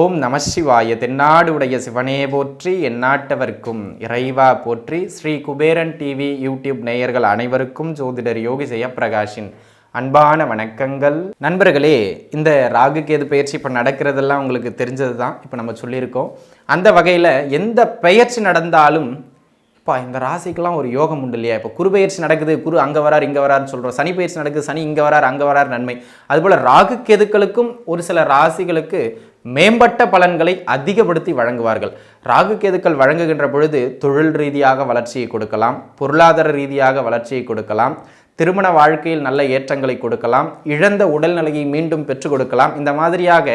ஓம் நம சிவாய. தென்னாடு உடைய சிவனே போற்றி, எந்நாட்டவர்க்கும் இறைவா போற்றி. ஸ்ரீ குபேரன் டிவி யூடியூப் நேயர்கள் அனைவருக்கும் ஜோதிடர் யோகி ஜெயப்பிரகாஷின் அன்பான வணக்கங்கள். நண்பர்களே, இந்த ராகு கேது பயிற்சி இப்போ நடக்கிறதெல்லாம் உங்களுக்கு தெரிஞ்சது தான். இப்போ நம்ம சொல்லியிருக்கோம். அந்த வகையில் எந்த பயிற்சி நடந்தாலும் இப்போ இந்த ராசிக்கெல்லாம் ஒரு யோகம் உண்டு இல்லையா? இப்போ குரு பயிற்சி நடக்குது, குரு அங்கே வரார் இங்கே வராருன்னு சொல்கிறோம். சனி பயிற்சி நடக்குது, சனி இங்கே வரார் அங்கே வரார், நன்மை. அதுபோல் ராகு கேதுக்களுக்கும் ஒரு சில ராசிகளுக்கு மேம்பட்ட பலன்களை அதிகப்படுத்தி வழங்குவார்கள். ராகு கேதுக்கள் வழங்குகின்ற பொழுது தொழில் ரீதியாக வளர்ச்சியை கொடுக்கலாம், பொருளாதார ரீதியாக வளர்ச்சியை கொடுக்கலாம், திருமண வாழ்க்கையில் நல்ல ஏற்றங்களை கொடுக்கலாம், இழந்த உடல்நிலையை மீண்டும் பெற்றுக் கொடுக்கலாம். இந்த மாதிரியாக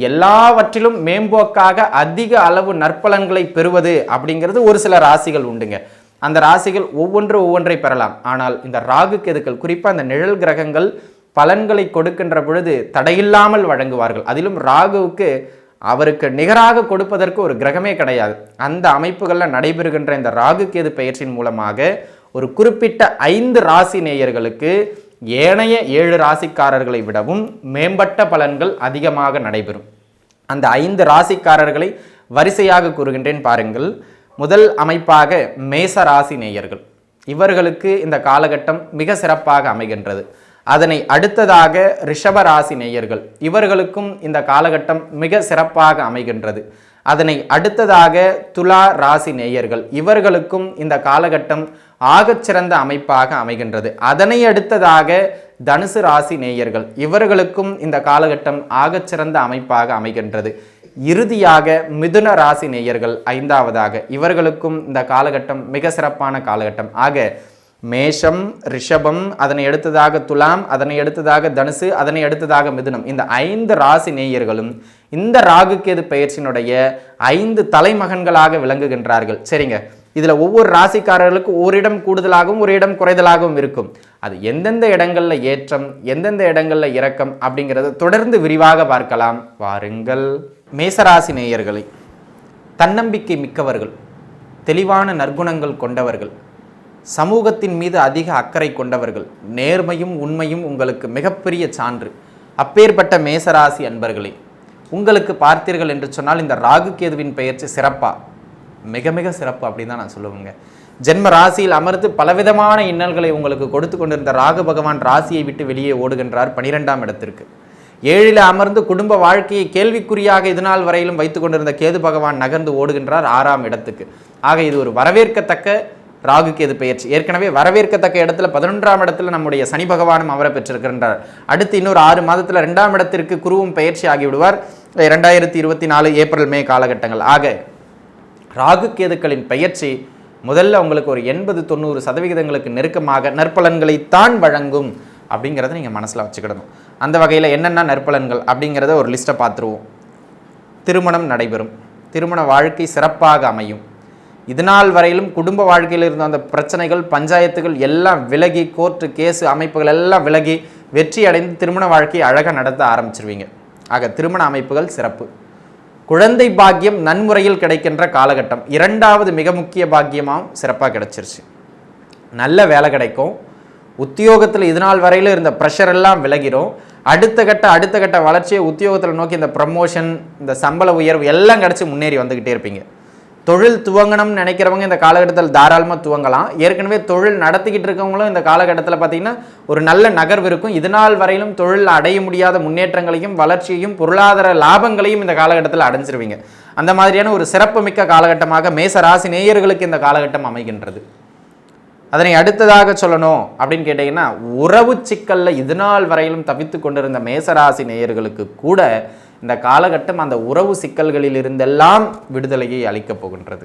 எல்லாவற்றிலும் மேம்போக்காக அதிக அளவு நற்பலன்களை பெறுவது அப்படிங்கிறது ஒரு சில ராசிகள் உண்டுங்க. அந்த ராசிகள் ஒவ்வொன்றை பெறலாம். ஆனால் இந்த ராகு கேதுக்கள், குறிப்பாக அந்த நிழல் கிரகங்கள் பலன்களை கொடுக்கின்ற பொழுது தடையில்லாமல் வழங்குவார்கள். அதிலும் ராகுவுக்கு அவருக்கு நிகராக கொடுப்பதற்கு ஒரு கிரகமே கிடையாது. அந்த அமைப்புகளில் நடைபெறுகின்ற இந்த ராகு கேது பயிற்சியின் மூலமாக ஒரு குறிப்பிட்ட 5 ராசி நேயர்களுக்கு ஏனைய 7 ராசிக்காரர்களை விடவும் மேம்பட்ட பலன்கள் அதிகமாக நடைபெறும். அந்த 5 ராசிக்காரர்களை வரிசையாக கூறுகின்றேன் பாருங்கள். முதல் அமைப்பாக மேச ராசி நேயர்கள். இவர்களுக்கு இந்த காலகட்டம் மிக சிறப்பாக அமைகின்றது. அதனை அடுத்ததாக ரிஷப ராசி நேயர்கள். இவர்களுக்கும் இந்த காலகட்டம் மிக சிறப்பாக அமைகின்றது. அதனை அடுத்ததாக துலா ராசி நேயர்கள். இவர்களுக்கும் இந்த காலகட்டம் ஆகச்சிறந்த அமைப்பாக அமைகின்றது. அதனை அடுத்ததாக தனுசு ராசி நேயர்கள். இவர்களுக்கும் இந்த காலகட்டம் ஆகச்சிறந்த அமைப்பாக அமைகின்றது. இறுதியாக மிதுன ராசி நேயர்கள் 5வதாக. இவர்களுக்கும் இந்த காலகட்டம் மிக சிறப்பான காலகட்டம். ஆக மேஷம், ரிஷபம், அதனை அடுத்ததாக துலாம், அதனை அடுத்ததாக தனுசு, அதனை அடுத்ததாக மிதுனம், இந்த 5 ராசி நேயர்களும் இந்த ராகு கேது பயிற்சியினுடைய 5 தலைமகன்களாக விளங்குகின்றார்கள். சரிங்க, இதில் ஒவ்வொரு ராசிக்காரர்களுக்கும் ஒரு இடம் கூடுதலாகவும் ஒரு இடம் குறைதலாகவும் இருக்கும். அது எந்தெந்த இடங்களில் ஏற்றம், எந்தெந்த இடங்களில் இறக்கம் அப்படிங்கிறத தொடர்ந்து விரிவாக பார்க்கலாம் வாருங்கள். மேசராசி நேயர்களை தன்னம்பிக்கை மிக்கவர்கள், தெளிவான நற்குணங்கள் கொண்டவர்கள், சமூகத்தின் மீது அதிக அக்கறை கொண்டவர்கள், நேர்மையும் உண்மையும் உங்களுக்கு மிகப்பெரிய சான்று. அப்பேற்பட்ட மேசராசி அன்பர்களே, உங்களுக்கு பார்த்தீர்கள் என்று சொன்னால் இந்த ராகு கேதுவின் பெயர்ச்சி சிறப்பா, மிக மிக சிறப்பு அப்படின்னு தான் நான் சொல்லுவேங்க. ஜென்ம ராசியில் அமர்ந்து பலவிதமான இன்னல்களை உங்களுக்கு கொடுத்து கொண்டிருந்த ராகு பகவான் ராசியை விட்டு வெளியே ஓடுகின்றார் 12ஆம் இடத்திற்கு. 7ல் அமர்ந்து குடும்ப வாழ்க்கையை கேள்விக்குறியாக இதுநாள் வரையிலும் வைத்துக் கொண்டிருந்த கேது பகவான் நகர்ந்து ஓடுகின்றார் 6ஆம் இடத்துக்கு. ஆக இது ஒரு வரவேற்கத்தக்க ராகு கேது பெயர்ச்சி. ஏற்கனவே வரவேற்கத்தக்க இடத்துல 11ஆம் இடத்துல நம்முடைய சனி பகவானும் அமர பெற்றிருக்கின்றார். அடுத்து இன்னொரு 6 மாதத்தில் 2ஆம் இடத்திற்கு குருவும் பெயர்ச்சி ஆகிவிடுவார். 2024 ஏப்ரல் மே காலகட்டங்கள். ஆக ராகு கேதுக்களின் பெயர்ச்சி முதல்ல உங்களுக்கு ஒரு 80-90% நெருக்கமாக நற்பலன்களைத்தான் வழங்கும் அப்படிங்கிறத நீங்கள் மனசில் வச்சுக்கிடணும். அந்த வகையில் என்னென்ன நற்பலன்கள் அப்படிங்கிறத ஒரு லிஸ்ட்டை பார்த்துருவோம். திருமணம் நடைபெறும், திருமண வாழ்க்கை சிறப்பாக அமையும். இதுநாள் வரையிலும் குடும்ப வாழ்க்கையில் இருந்த அந்த பிரச்சனைகள், பஞ்சாயத்துகள் எல்லாம் விலகி, கோர்ட்டு கேஸு அமைப்புகள் எல்லாம் விலகி வெற்றி அடைந்து திருமண வாழ்க்கையை அழகாக நடத்த ஆரம்பிச்சிருவீங்க. ஆக திருமண அமைப்புகள் சிறப்பு. குழந்தை பாக்கியம் நன்முறையில் கிடைக்கின்ற காலகட்டம். 2வது மிக முக்கிய பாக்கியமாகவும் சிறப்பாக கிடைச்சிருச்சு. நல்ல வேலை கிடைக்கும். உத்தியோகத்தில் இதுநாள் வரையிலும் இருந்த ப்ரெஷர் எல்லாம் விலகிடும். அடுத்த கட்ட வளர்ச்சியை உத்தியோகத்தில் நோக்கி இந்த ப்ரமோஷன், இந்த சம்பள உயர்வு எல்லாம் கிடச்சி முன்னேறி வந்துக்கிட்டே இருப்பீங்க. தொழில் துவங்கணும்னு நினைக்கிறவங்க இந்த காலகட்டத்தில் தாராளமாக துவங்கலாம். ஏற்கனவே தொழில் நடத்திக்கிட்டு இருக்கவங்களும் இந்த காலகட்டத்தில் பார்த்தீங்கன்னா ஒரு நல்ல நகர்வு இருக்கும். இதுநாள் வரையிலும் தொழில் அடைய முடியாத முன்னேற்றங்களையும் வளர்ச்சியையும் பொருளாதார லாபங்களையும் இந்த காலகட்டத்தில் அடைஞ்சிருவீங்க. அந்த மாதிரியான ஒரு சிறப்புமிக்க காலகட்டமாக மேச ராசி நேயர்களுக்கு இந்த காலகட்டம் அமைகின்றது. அதனை அடுத்ததாக சொல்லணும் அப்படின்னு கேட்டிங்கன்னா, உறவு சிக்கலில் இதுநாள் வரையிலும் தவித்து கொண்டிருந்த மேசராசி நேயர்களுக்கு கூட இந்த காலகட்டம் அந்த உறவு சிக்கல்களில் இருந்தெல்லாம் விடுதலையை அளிக்கப் போகின்றது.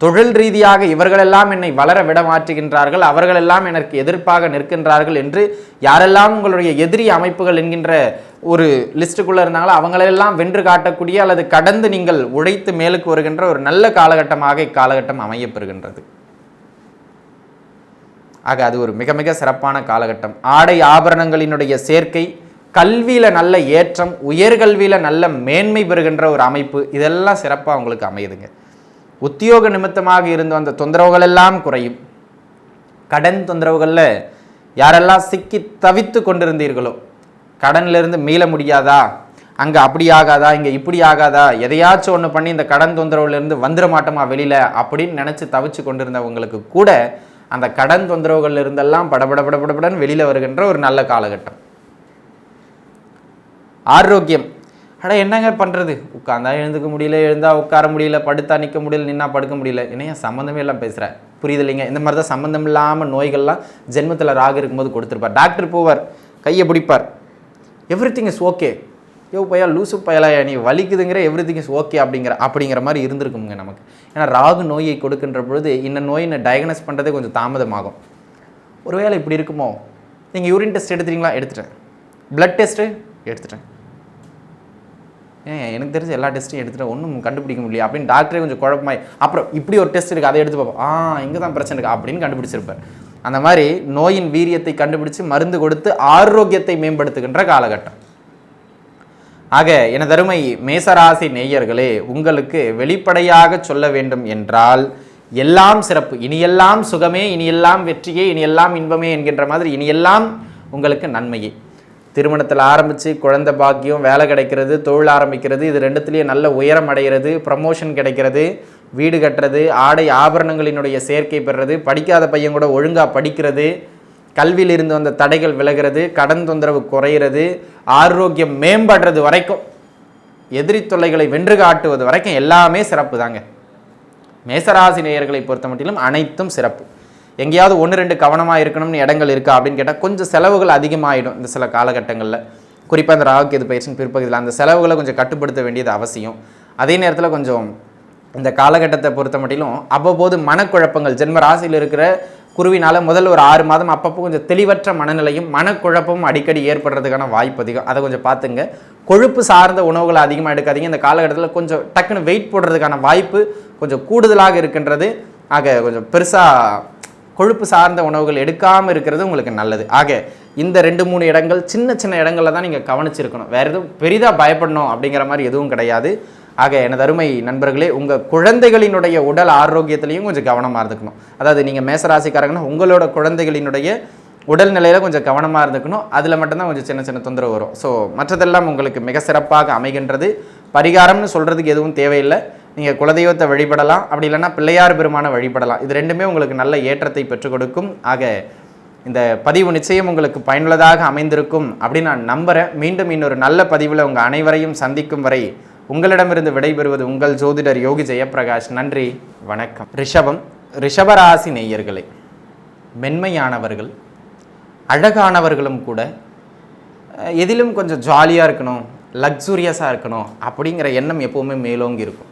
தொழில் ரீதியாக இவர்களெல்லாம் என்னை வளர விட மாற்றுகின்றார்கள், அவர்களெல்லாம் எனக்கு எதிர்ப்பாக நிற்கின்றார்கள் என்று யாரெல்லாம் உங்களுடைய எதிரி அமைப்புகள் என்கின்ற ஒரு லிஸ்ட்டுக்குள்ளே இருந்தாங்களோ அவங்களெல்லாம் வென்று காட்டக்கூடிய அல்லது கடந்து நீங்கள் உழைத்து மேலுக்கு வருகின்ற ஒரு நல்ல காலகட்டமாக இக்காலகட்டம் அமையப்பெறுகின்றது. ஆக அது ஒரு மிக மிக சிறப்பான காலகட்டம். ஆடை ஆபரணங்களினுடைய சேர்க்கை, கல்வியில் நல்ல ஏற்றம், உயர்கல்வியில் நல்ல மேன்மை பெறுகின்ற ஒரு அமைப்பு, இதெல்லாம் சிறப்பாக உங்களுக்கு அமையுதுங்க. உத்தியோக நிமித்தமாக இருந்து வந்த தொந்தரவுகள் எல்லாம் குறையும். கடன் தொந்தரவுகளில் யாரெல்லாம் சிக்கி தவித்து கொண்டிருந்தீர்களோ, கடனிலிருந்து மீள முடியாதா, அங்கே அப்படி ஆகாதா, இங்கே இப்படி ஆகாதா, எதையாச்சும் ஒன்று பண்ணி இந்த கடன் தொந்தரவுலேருந்து வந்துட மாட்டோமா வெளியில் அப்படின்னு நினச்சி தவிச்சு கொண்டிருந்தவங்களுக்கு கூட அந்த கடன் தொந்தரவுகள் இருந்தெல்லாம் படபடன்னு வெளியில் வருகின்ற ஒரு நல்ல காலகட்டம். ஆரோக்கியம், என்னங்க பண்ணுறது, உட்காந்தா எழுந்துக்க முடியல, எழுந்தா உட்கார முடியல, படுத்தா நிற்க முடியல, நின்னா படுக்க முடியல, என்னையா சம்மந்தமே எல்லாம் பேசுகிறேன், புரியுது இல்லைங்க? இந்த மாதிரி தான் சம்மந்தம் இல்லாமல் நோய்கள்லாம் ஜென்மத்தில் ராகு இருக்கும்போது கொடுத்துருப்பார். டாக்டர் போவார், கையை பிடிப்பார், எவ்ரி திங் இஸ் ஓகே, பையா லூசு பயலா நீ வலிக்குதுங்கிற, எவ்ரி திங் இஸ் ஓகே அப்படிங்கிற மாதிரி இருந்திருக்குங்க நமக்கு. ஏன்னா ராகு நோயை கொடுக்கின்ற பொழுது இந்த நோயினை டயக்னோஸ் பண்ணுறதே கொஞ்சம் தாமதமாகும். ஒருவேளை இப்படி இருக்குமோ, நீங்கள் யூரின் டெஸ்ட் எடுத்துட்டீங்களா? எடுத்துட்டேன். பிளட் டெஸ்ட்டு எடுத்துட்டேன். எனக்கு தெரிஞ்ச எல்லா டெஸ்ட்டையும் எடுத்துகிட்டு ஒன்றும் கண்டுபிடிக்க முடியல அப்படின்னு டாக்டரே கொஞ்சம் குழப்பமாய், அப்புறம் இப்படி ஒரு டெஸ்ட் இருக்குது, அதை எடுத்து பார்ப்போம், இங்கே தான் பிரச்சனை இருக்குது அப்படின்னு கண்டுபிடிச்சிருப்பார். அந்த மாதிரி நோயின் வீரியத்தை கண்டுபிடிச்சு மருந்து கொடுத்து ஆரோக்கியத்தை மேம்படுத்துகின்ற காலகட்டம். ஆக எனதருமை மேசராசி நேயர்களே, உங்களுக்கு வெளிப்படையாக சொல்ல வேண்டும் என்றால் எல்லாம் சிறப்பு, இனியெல்லாம் சுகமே, இனியெல்லாம் வெற்றியே, இனியெல்லாம் இன்பமே என்கின்ற மாதிரி இனியெல்லாம் உங்களுக்கு நன்மையே. திருமணத்தில் ஆரம்பித்து குழந்தை பாக்கியம், வேலை கிடைக்கிறது, தொழில் ஆரம்பிக்கிறது, இது ரெண்டுத்துலேயும் நல்ல உயரம் அடைகிறது, ப்ரமோஷன் கிடைக்கிறது, வீடு கட்டுறது, ஆடை ஆபரணங்களினுடைய சேர்க்கை பெறுறது, படிக்காத பையன் கூட ஒழுங்காக படிக்கிறது, கல்வியில் இருந்து வந்த தடைகள் விலகிறது, கடன் தொந்தரவு குறையிறது, ஆரோக்கியம் மேம்படுறது வரைக்கும், எதிரி தொல்லைகளை வென்று காட்டுவது வரைக்கும் எல்லாமே சிறப்பு தாங்க. மேசராசி நேயர்களை பொறுத்த மட்டிலும் அனைத்தும் சிறப்பு. எங்கேயாவது 1-2 கவனமாக இருக்கணும்னு இடங்கள் இருக்கா அப்படின்னு கேட்டால் கொஞ்சம் செலவுகள் அதிகமாகிடும் இந்த சில காலகட்டங்களில். குறிப்பாக இந்த ராகு கேது பயிற்சியின் பிற்பகுதியில் அந்த செலவுகளை கொஞ்சம் கட்டுப்படுத்த வேண்டியது அவசியம். அதே நேரத்தில் கொஞ்சம் இந்த காலகட்டத்தை பொறுத்த மட்டிலும் அவ்வப்போது மனக்குழப்பங்கள், ஜென்ம ராசியில் இருக்கிற குருவினால் முதல் ஒரு 6 மாதம் அப்பப்போ கொஞ்சம் தெளிவற்ற மனநிலையும் மனக்குழப்பமும் அடிக்கடி ஏற்படுறதுக்கான வாய்ப்பு அதிகம். அதை கொஞ்சம் பார்த்துங்க. கொழுப்பு சார்ந்த உணவுகளை அதிகமாக எடுக்காதீங்க. இந்த காலகட்டத்தில் கொஞ்சம் டக்குன்னு வெயிட் போடுறதுக்கான வாய்ப்பு கொஞ்சம் கூடுதலாக இருக்கின்றது. ஆக கொஞ்சம் பெருசாக கொழுப்பு சார்ந்த உணவுகள் எடுக்காமல் இருக்கிறது உங்களுக்கு நல்லது. ஆக இந்த 2-3 இடங்கள் சின்ன சின்ன இடங்களில் தான் நீங்கள் கவனிச்சிருக்கணும். வேறு எதுவும் பெரிதாக பயப்படணும் அப்படிங்கிற மாதிரி எதுவும் கிடையாது. ஆக எனது அருமை நண்பர்களே, உங்கள் குழந்தைகளினுடைய உடல் ஆரோக்கியத்திலையும் கொஞ்சம் கவனமாக இருந்துக்கணும். அதாவது நீங்கள் மேசராசிக்காரங்கன்னா உங்களோட குழந்தைகளினுடைய உடல்நிலையில் கொஞ்சம் கவனமாக இருந்துக்கணும். அதில் மட்டும்தான் கொஞ்சம் சின்ன சின்ன தொந்தரவு வரும். ஸோ மற்றதெல்லாம் உங்களுக்கு மிக சிறப்பாக அமைகின்றது. பரிகாரம்னு சொல்கிறதுக்கு எதுவும் தேவையில்லை. நீங்கள் குலதெய்வத்தை வழிபடலாம், அப்படி இல்லைன்னா பிள்ளையார் பெருமானை வழிபடலாம். இது ரெண்டுமே உங்களுக்கு நல்ல ஏற்றத்தை பெற்றுக் கொடுக்கும். ஆக இந்த பதிவு நிச்சயம் உங்களுக்கு பயனுள்ளதாக அமைந்திருக்கும் அப்படின்னு நான் நம்புகிறேன். மீண்டும் இன்னொரு நல்ல பதிவில் உங்கள் அனைவரையும் சந்திக்கும் வரை உங்களிடமிருந்து விடைபெறுவது உங்கள் ஜோதிடர் யோகி ஜெயப்பிரகாஷ். நன்றி, வணக்கம். ரிஷபராசி நேயர்களே, மென்மையானவர்கள், அழகானவர்களும் கூட எதிலும் கொஞ்சம் ஜாலியாக இருக்கணும், லக்ஸூரியஸாக இருக்கணும் அப்படிங்கிற எண்ணம் எப்போவுமே மேலோங்கி இருக்கும்.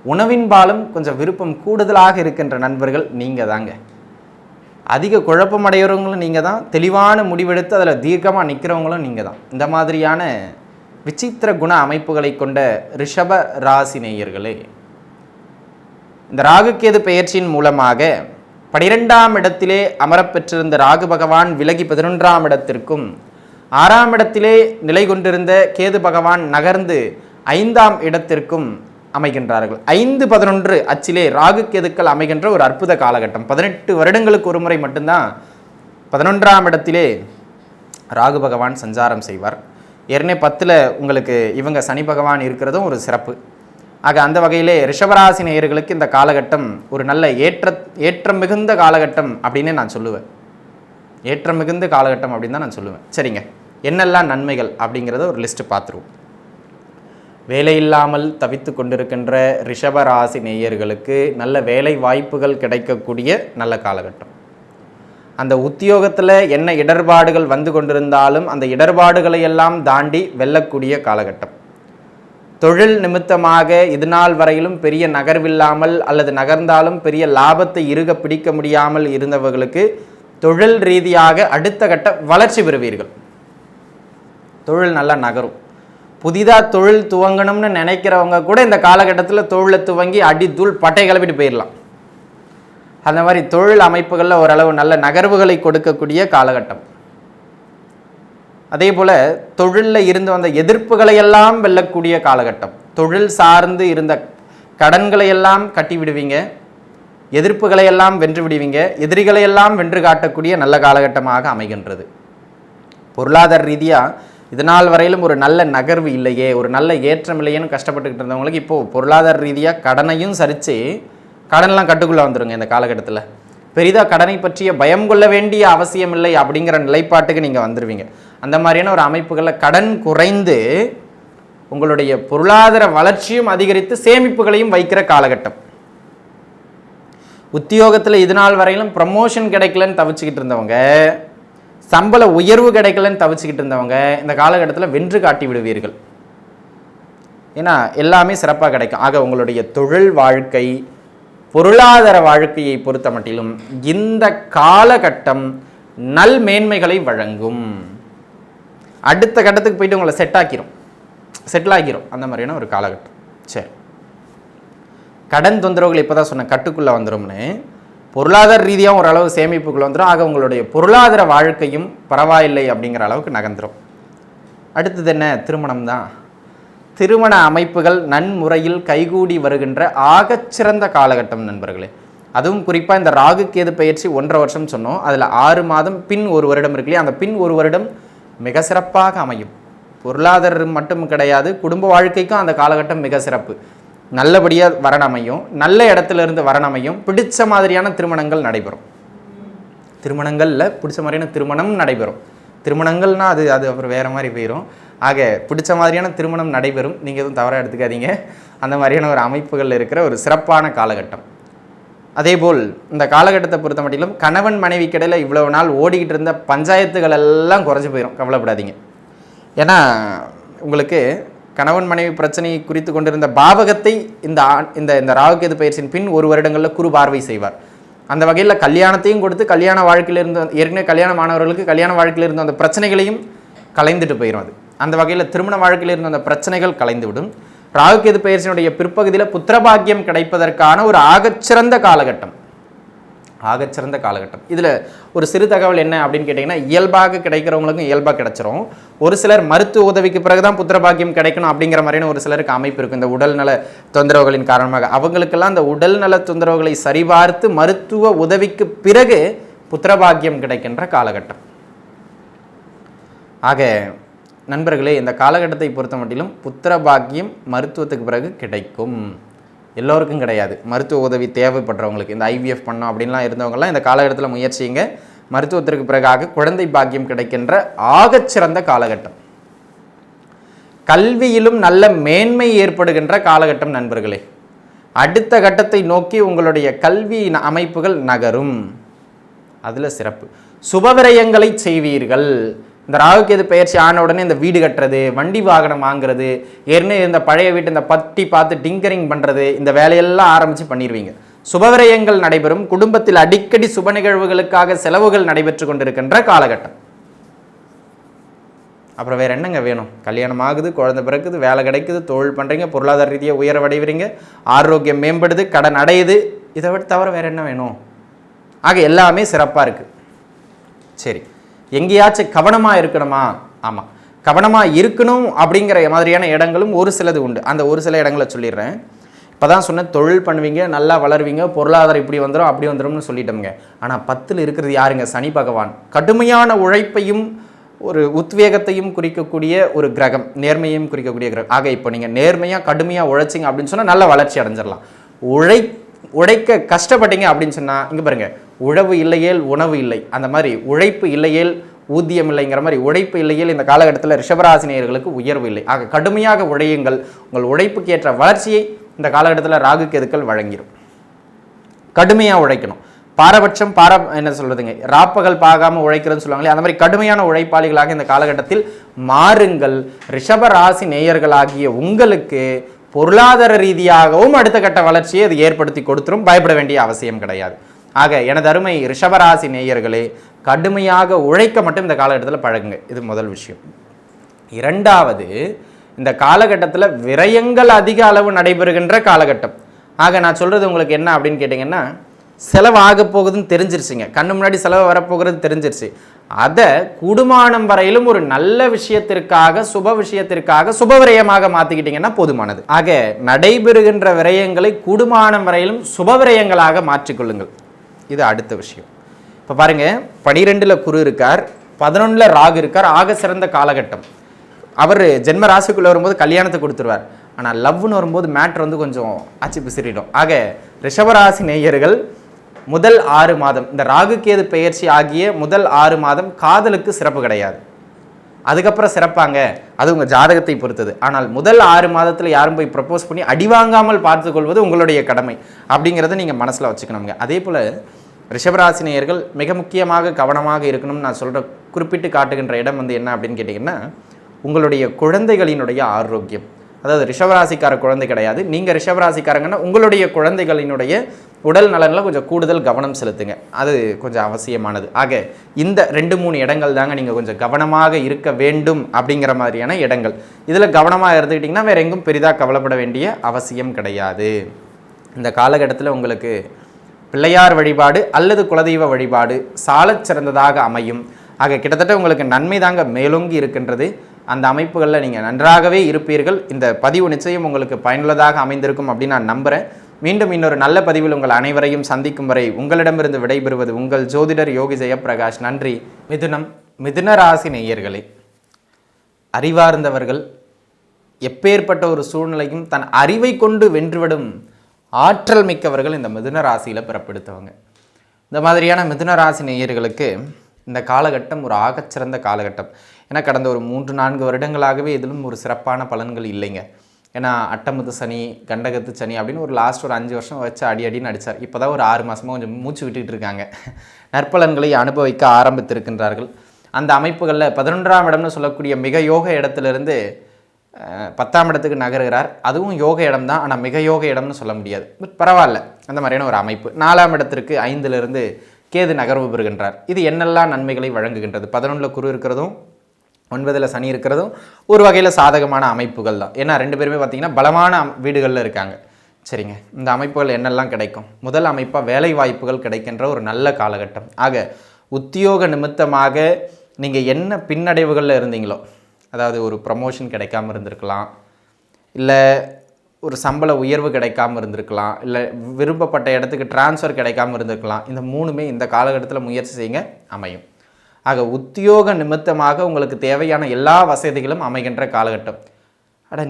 உணவின் பாலும் கொஞ்சம் விருப்பம் கூடுதலாக இருக்கின்ற நண்பர்கள் நீங்கள் தாங்க. அதிக குழப்பம் அடைகிறவங்களும் நீங்கள் தான், தெளிவான முடிவெடுத்து அதில் தீர்க்கமாக நிற்கிறவங்களும் நீங்கள் தான். இந்த மாதிரியான விசித்திர குண அமைப்புகளை கொண்ட ரிஷப ராசி நேயர்களே, இந்த ராகுகேது பெயர்ச்சியின் மூலமாக 12ஆம் இடத்திலே அமரப்பெற்றிருந்த ராகு பகவான் விலகி 11ஆம் இடத்திற்கும், 6ஆம் இடத்திலே நிலை கொண்டிருந்த கேது பகவான் நகர்ந்து 5ஆம் இடத்திற்கும் அமைகின்றார்கள். 5-11 அச்சிலே ராகு கேதுக்கள் அமைகின்ற ஒரு அற்புத காலகட்டம். 18 வருடங்களுக்கு ஒரு முறை மட்டும்தான் 11ஆம் இடத்திலே ராகு பகவான் சஞ்சாரம் செய்வார். ஏற்கனவே 10ல் உங்களுக்கு இவங்க சனி பகவான் இருக்கிறதும் ஒரு சிறப்பு. ஆக அந்த வகையிலே ரிஷபராசி நேயர்களுக்கு இந்த காலகட்டம் ஒரு நல்ல ஏற்றம் மிகுந்த காலகட்டம் அப்படின்னு நான் சொல்லுவேன். ஏற்றம் மிகுந்த காலகட்டம் அப்படின்னு தான் நான் சொல்லுவேன். சரிங்க, என்னெல்லாம் நன்மைகள் அப்படிங்கிறத ஒரு லிஸ்ட்டு பார்த்துருவோம். வேலையில்லாமல் தவித்து கொண்டிருக்கின்ற ரிஷபராசி நேயர்களுக்கு நல்ல வேலை வாய்ப்புகள் கிடைக்கக்கூடிய நல்ல காலகட்டம். அந்த உத்தியோகத்தில் என்ன இடர்பாடுகள் வந்து கொண்டிருந்தாலும் அந்த இடர்பாடுகளை எல்லாம் தாண்டி வெல்லக்கூடிய காலகட்டம். தொழில் நிமித்தமாக இதுநாள் வரையிலும் பெரிய நகர்வில்லாமல் அல்லது நகர்ந்தாலும் பெரிய லாபத்தை இறுக பிடிக்க முடியாமல் இருந்தவர்களுக்கு தொழில் ரீதியாக அடுத்த கட்ட வளர்ச்சி பெறுவீர்கள். தொழில் நல்லா நகரும். புதிதாக தொழில் துவங்கணும்னு நினைக்கிறவங்க கூட இந்த காலகட்டத்தில் தொழிலை துவங்கி அடி தூள் பட்டை கிளப்பிட்டு போயிடலாம். அந்த மாதிரி தொழில் அமைப்புகளில் ஓரளவு நல்ல நகர்வுகளை கொடுக்கக்கூடிய காலகட்டம். அதே போல் தொழிலில் இருந்து வந்த எதிர்ப்புகளை எல்லாம் வெல்லக்கூடிய காலகட்டம். தொழில் சார்ந்து இருந்த கடன்களை எல்லாம் கட்டி விடுவீங்க. எதிர்ப்புகளை எல்லாம் வென்று விடுவீங்க, எதிரிகளை எல்லாம் வென்று காட்டக்கூடிய நல்ல காலகட்டமாக அமைகின்றது. பொருளாதார ரீதியாக இதனால் வரையிலும் ஒரு நல்ல நகர்வு இல்லையே, ஒரு நல்ல ஏற்றம் இல்லையேன்னு கஷ்டப்பட்டுக்கிட்டு இருந்தவங்களுக்கு இப்போது பொருளாதார ரீதியாக கடனையும் சரித்து கடன்லாம் கட்டுக்குள்ளே வந்துடுங்க. இந்த காலகட்டத்தில் பெரிதாக கடனை பற்றிய பயம் கொள்ள வேண்டிய அவசியம் இல்லை அப்படிங்கிற நிலைப்பாட்டுக்கு நீங்கள் வந்துடுவீங்க. அந்த மாதிரியான ஒரு அமைப்புகளில் கடன் குறைந்து உங்களுடைய பொருளாதார வளர்ச்சியும் அதிகரித்து சேமிப்புகளையும் வைக்கிற காலகட்டம். உத்தியோகத்தில் இதனால் வரையிலும் ப்ரமோஷன் கிடைக்கலன்னு தவிச்சுக்கிட்டு இருந்தவங்க, சம்பள உயர்வு கிடைக்கலன்னு தவிச்சுக்கிட்டு இருந்தவங்க இந்த காலகட்டத்தில் வென்று காட்டி விடுவீர்கள். ஏன்னா எல்லாமே சிறப்பாக கிடைக்கும். ஆக உங்களுடைய தொழில் வாழ்க்கை, பொருளாதார வாழ்க்கையை பொறுத்த மட்டிலும் இந்த காலகட்டம் நல் மேன்மைகளை வழங்கும். அடுத்த கட்டத்துக்கு போயிட்டு உங்களை செட்டில் ஆகிரும் அந்த மாதிரியான ஒரு காலகட்டம். சரி, கடன் தொந்தரவுகள் இப்போ தான் சொன்ன கட்டுக்குள்ளே வந்துடும்னு, பொருளாதார ரீதியாக ஓரளவு சேமிப்புக்குள்ளே வந்துடும். ஆக உங்களுடைய பொருளாதார வாழ்க்கையும் பரவாயில்லை அப்படிங்கிற அளவுக்கு நகர்ந்துடும். அடுத்தது என்ன? திருமணம் தான். திருமண அமைப்புகள் நன்முறையில் கைகூடி வருகின்ற ஆகச்சிறந்த காலகட்டம் நண்பர்களே. அதுவும் குறிப்பாக இந்த ராகு கேது பயிற்சி 1.5 வருஷம் சொன்னோம். அதில் 6 மாதம் பின் 1 வருடம் இருக்கு இல்லையா, அந்த பின் 1 வருடம் மிக சிறப்பாக அமையும். பொருளாதாரம் மட்டும் கிடையாது, குடும்ப வாழ்க்கைக்கும் அந்த காலகட்டம் மிக சிறப்பு. நல்லபடியாக வரன் அமையும், நல்ல இடத்துல இருந்து வரன் அமையும், பிடிச்ச மாதிரியான திருமணங்கள் நடைபெறும். திருமணங்களில் பிடிச்ச மாதிரியான திருமணம் நடைபெறும். திருமணங்கள்னால் அது அப்புறம் வேறு மாதிரி போயிடும். ஆக பிடிச்ச மாதிரியான திருமணம் நடைபெறும். நீங்கள் எதுவும் தவறாக எடுத்துக்காதீங்க. அந்த மாதிரியான ஒரு அமைப்புகள் இருக்கிற ஒரு சிறப்பான காலகட்டம். அதேபோல் இந்த காலகட்டத்தை பொறுத்த மட்டிலும் கணவன் மனைவி கிடையில் இவ்வளவு நாள் ஓடிக்கிட்டு இருந்த பஞ்சாயத்துகள் எல்லாம் குறைஞ்சி போயிடும். கவலைப்படாதீங்க. ஏன்னா உங்களுக்கு கணவன் மனைவி பிரச்சனை குறித்து கொண்டிருந்த பாவகத்தை இந்த ராகுகேது பயிற்சியின் பின் 1 வருடங்களில் குரு பார்வை செய்வார். அந்த வகையில் கல்யாணத்தையும் கொடுத்து கல்யாண வாழ்க்கையில் இருந்து ஏற்கனவே கல்யாணமானவர்களுக்கு கல்யாண வாழ்க்கையில் இருந்த அந்த பிரச்சனைகளையும் கலைந்துட்டு போயிடும். அது அந்த வகையில் திருமண வாழ்க்கையில் இருந்த அந்த பிரச்சனைகள் கலைந்துவிடும். ராகுகேது பயிற்சியினுடைய பிற்பகுதியில் புத்திரபாக்கியம் கிடைப்பதற்கான ஒரு ஆகச்சிறந்த காலகட்டம். இதில் ஒரு சிறு தகவல் என்ன அப்படின்னு கேட்டிங்கன்னா, இயல்பாக கிடைக்கிறவங்களுக்கும் இயல்பாக கிடைச்சிரும். ஒரு சிலர் மருத்துவ உதவிக்கு பிறகு தான் புத்திரபாக்கியம் கிடைக்கணும் அப்படிங்கிற மாதிரியான ஒரு சிலருக்கு அமைப்பு இருக்கும். இந்த உடல்நல தொந்தரவுகளின் காரணமாக அவங்களுக்கெல்லாம் அந்த உடல்நல தொந்தரவுகளை சரிபார்த்து மருத்துவ உதவிக்கு பிறகு புத்திரபாக்கியம் கிடைக்கின்ற காலகட்டம். ஆக நண்பர்களே, இந்த காலகட்டத்தை பொறுத்த மட்டிலும் புத்திரபாக்கியம் மருத்துவத்துக்கு பிறகு கிடைக்கும். எல்லோருக்கும் கிடையாது. மருத்துவ உதவி தேவைப்படுறவங்களுக்கு, இந்த ஐவிஎஃப் பண்ணோம் அப்படின்லாம் இருந்தவங்கலாம் இந்த காலகட்டத்தில் முயற்சிங்க. மருத்துவத்திற்கு பிறகாக குழந்தை பாக்கியம் கிடைக்கின்ற ஆகச்சிறந்த காலகட்டம். கல்வியிலும் நல்ல மேன்மை ஏற்படுகின்ற காலகட்டம் நண்பர்களே. அடுத்த கட்டத்தை நோக்கி உங்களுடைய கல்வி அமைப்புகள் நகரும். அதில் சிறப்பு. சுபவிரயங்களை செய்வீர்கள். இந்த ராகுகேது பயிற்சி ஆன உடனே இந்த வீடு கட்டுறது, வண்டி வாகனம் வாங்குறது, ஏற்கனவே இந்த பழைய வீட்டு இந்த பட்டி பார்த்து டிங்கரிங் பண்ணுறது, இந்த வேலையெல்லாம் ஆரம்பித்து பண்ணிடுவீங்க. சுபவிரயங்கள் நடைபெறும். குடும்பத்தில் அடிக்கடி சுப நிகழ்வுகளுக்காக செலவுகள் நடைபெற்று கொண்டிருக்கின்ற காலகட்டம். அப்புறம் வேறு என்னங்க வேணும்? கல்யாணம் ஆகுது, குழந்தை பிறக்குது, வேலை கிடைக்குது, தொழில் பண்ணுறீங்க, பொருளாதார ரீதியாக உயரவடைவீங்க, ஆரோக்கியம் மேம்படுது, கடன் அடையுது. இதை விட தவிர வேறு என்ன வேணும்? ஆக எல்லாமே சிறப்பாக இருக்குது. சரி, எங்கேயாச்சும் கவனமாக இருக்கணுமா? ஆமாம், கவனமாக இருக்கணும் அப்படிங்கிற மாதிரியான இடங்களும் ஒரு சிலது உண்டு. அந்த ஒரு சில இடங்களை சொல்லிடுறேன். இப்போ தான் சொன்ன தொழில் பண்ணுவீங்க, நல்லா வளருவீங்க, பொருளாதாரம் இப்படி வந்துடும் அப்படி வந்துடும்னு சொல்லிட்டோம்ங்க. ஆனால் 10ல் இருக்கிறது யாருங்க? சனி பகவான். கடுமையான உழைப்பையும் ஒரு உத்வேகத்தையும் குறிக்கக்கூடிய ஒரு கிரகம், நேர்மையும் குறிக்கக்கூடிய கிரகம். ஆக இப்போ நீங்கள் நேர்மையாக கடுமையாக உழைச்சிங்க அப்படின்னு சொன்னால் நல்ல வளர்ச்சி அடைஞ்சிடலாம். உழைக்க கஷ்டப்பட்டீங்க அப்படின்னு சொன்னால் இங்கே பாருங்கள், உழவு இல்லையேல் உணவு இல்லை, அந்த மாதிரி உழைப்பு இல்லையேல் ஊதியம் இல்லைங்கிற மாதிரி உழைப்பு இல்லையேல் இந்த காலகட்டத்தில் ரிஷபராசினியர்களுக்கு உயர்வு இல்லை. ஆக கடுமையாக உழையுங்கள். உங்கள் உழைப்புக்கு ஏற்ற வளர்ச்சியை இந்த காலகட்டத்தில் ராகு கேதுக்கள் வழங்கிடும். கடுமையாக உழைக்கணும். பாரபட்சம் என்ன சொல்றதுங்க, ராப்பகல் பார்க்காம உழைக்கிறதுன்னு சொல்லுவாங்களே, அந்த மாதிரி கடுமையான உழைப்பாளிகளாக இந்த காலகட்டத்தில் மாறுங்கள். ரிஷபராசி நேயர்களாகிய உங்களுக்கு பொருளாதார ரீதியாகவும் அடுத்த கட்ட வளர்ச்சியை அது ஏற்படுத்தி கொடுத்துரும். பயப்பட வேண்டிய அவசியம் கிடையாது. ஆக எனது அருமை ரிஷபராசி நேயர்களே, கடுமையாக உழைக்க மட்டும் இந்த காலகட்டத்தில் பழகுங்க. இது முதல் விஷயம். இரண்டாவது, இந்த காலகட்டத்தில் விரயங்கள் அதிக அளவு நடைபெறுகின்ற காலகட்டம். ஆக நான் சொல்கிறது உங்களுக்கு என்ன அப்படின்னு கேட்டிங்கன்னா, செலவு ஆக போகுதுன்னு தெரிஞ்சிருச்சுங்க, கண்ணு முன்னாடி செலவு வரப்போகிறது தெரிஞ்சிருச்சு. அதை கூடுமானம் வரையிலும் ஒரு நல்ல விஷயத்திற்காக, சுப விஷயத்திற்காக சுபவிரயமாக மாற்றிக்கிட்டீங்கன்னா போதுமானது. ஆக நடைபெறுகின்ற விரயங்களை கூடுமானம் வரையிலும் சுப விரயங்களாக மாற்றிக்கொள்ளுங்கள். இது அடுத்த விஷயம். இப்போ பாருங்க, 12ல் குரு இருக்கார், 11ல் ராகு இருக்கார். ஆக சிறந்த காலகட்டம். அவர் ஜென்ம ராசிக்குள்ளே வரும்போது கல்யாணத்தை கொடுத்துருவார். ஆனால் லவ்னு வரும்போது மேட்ரு வந்து கொஞ்சம் ஆட்சி பிசிறிடும். ஆக ரிஷபராசி நேயர்கள் முதல் 6 மாதம், இந்த ராகு கேது பெயர்ச்சி ஆகிய முதல் 6 மாதம் காதலுக்கு சிறப்பு கிடையாது. அதுக்கப்புறம் சிறப்பாங்க, அது உங்கள் ஜாதகத்தை பொறுத்தது. ஆனால் முதல் 6 மாதத்தில் யாரும் போய் ப்ரப்போஸ் பண்ணி அடி வாங்காமல் பார்த்துக்கொள்வது உங்களுடைய கடமை அப்படிங்கிறத நீங்கள் மனசில் வச்சுக்கணுங்க. அதே போல் ரிஷபராசினியர்கள் மிக முக்கியமாக கவனமாக இருக்கணும்னு நான் சொல்கிற குறிப்பிட்டு காட்டுகின்ற இடம் வந்து என்ன அப்படின்னு கேட்டிங்கன்னா, உங்களுடைய குழந்தைகளினுடைய ஆரோக்கியம். அதாவது ரிஷபராசிக்கார குழந்தை கிடையாது, நீங்கள் ரிஷபராசிக்காரங்கன்னா உங்களுடைய குழந்தைகளினுடைய உடல் நலனில் கொஞ்சம் கூடுதல் கவனம் செலுத்துங்க. அது கொஞ்சம் அவசியமானது. ஆக இந்த 2-3 இடங்கள் தாங்க நீங்கள் கொஞ்சம் கவனமாக இருக்க வேண்டும் அப்படிங்கிற மாதிரியான இடங்கள். இதில் கவனமாக இருந்துக்கிட்டிங்கன்னா வேறு எங்கும் பெரிதாக கவலைப்பட வேண்டிய அவசியம் கிடையாது. இந்த காலகட்டத்தில் உங்களுக்கு பிள்ளையார் வழிபாடு அல்லது குலதெய்வ வழிபாடு சாலச் சிறந்ததாக அமையும். ஆக கிட்டத்தட்ட உங்களுக்கு நன்மை தாங்க மேலோங்கி இருக்கின்றது. அந்த அமைப்புகளில் நீங்கள் நன்றாகவே இருப்பீர்கள். இந்த பதிவு நிச்சயம் உங்களுக்கு பயனுள்ளதாக அமைந்திருக்கும் அப்படின்னு நான் நம்புகிறேன். மீண்டும் இன்னொரு நல்ல பதிவில் உங்கள் அனைவரையும் சந்திக்கும் வரை உங்களிடமிருந்து விடைபெறுவது உங்கள் ஜோதிடர் யோகி ஜெயப்பிரகாஷ். நன்றி. மிதுன ராசி நேயர்களே, அறிவார்ந்தவர்கள் எப்பேற்பட்ட ஒரு சூழ்நிலையும் தன் அறிவை கொண்டு வென்றுவிடும் ஆற்றல் மிக்கவர்கள் இந்த மிதுன ராசியில் பிறப்பெடுத்தவங்க. இந்த மாதிரியான மிதுன ராசி நேயர்களுக்கு இந்த காலகட்டம் ஒரு ஆகச்சிறந்த காலகட்டம். ஏன்னா கடந்த ஒரு 3-4 வருடங்களாகவே இதிலும் ஒரு சிறப்பான பலன்கள் இல்லைங்க. ஏன்னா அட்டமுத்து சனி, கண்டகத்து சனி அப்படின்னு ஒரு லாஸ்ட் ஒரு 5 வருஷம் வச்சு அடின்னு அடித்தார். இப்போ தான் ஒரு 6 மாதமாக கொஞ்சம் மூச்சு விட்டுக்கிட்டு இருக்காங்க. நற்பலன்களை அனுபவிக்க ஆரம்பித்திருக்கின்றார்கள். அந்த அமைப்புகளில் 11ஆம் இடம்னு சொல்லக்கூடிய மிக யோக இடத்துலேருந்து 10ஆம் இடத்துக்கு நகருகிறார். அதுவும் யோக இடம் தான், ஆனால் மிக யோக இடம்னு சொல்ல முடியாது. பட் பரவாயில்ல, அந்த மாதிரியான ஒரு அமைப்பு. 4ஆம் இடத்திற்கு 5லிருந்து கேது நகர்வு பெறுகின்றார். இது என்னெல்லாம் நன்மைகளை வழங்குகின்றது? 11ல் குரு இருக்கிறதும் 9ல் சனி இருக்கிறதும் ஒரு வகையில் சாதகமான அமைப்புகள் தான். ஏன்னா 2 பேருமே பார்த்திங்கன்னா பலமான வீடுகளில் இருக்காங்க. சரிங்க, இந்த அமைப்புகள் என்னெல்லாம் கிடைக்கும்? முதல் அமைப்பாக வேலை வாய்ப்புகள் கிடைக்கின்ற ஒரு நல்ல காலகட்டம். ஆக உத்தியோக நிமித்தமாக நீங்கள் என்ன பின்னடைவுகளில் இருந்தீங்களோ, அதாவது ஒரு ப்ரமோஷன் கிடைக்காமல் இருந்திருக்கலாம், இல்லை ஒரு சம்பள உயர்வு கிடைக்காமல் இருந்திருக்கலாம், இல்லை விரும்பப்பட்ட இடத்துக்கு டிரான்ஸ்ஃபர் கிடைக்காமல் இருந்திருக்கலாம். இந்த 3மே இந்த காலகட்டத்தில் முயற்சி செய்யுங்க, அமையும். ஆக உத்தியோக நிமித்தமாக உங்களுக்கு தேவையான எல்லா வசதிகளும் அமைகின்ற காலகட்டம்.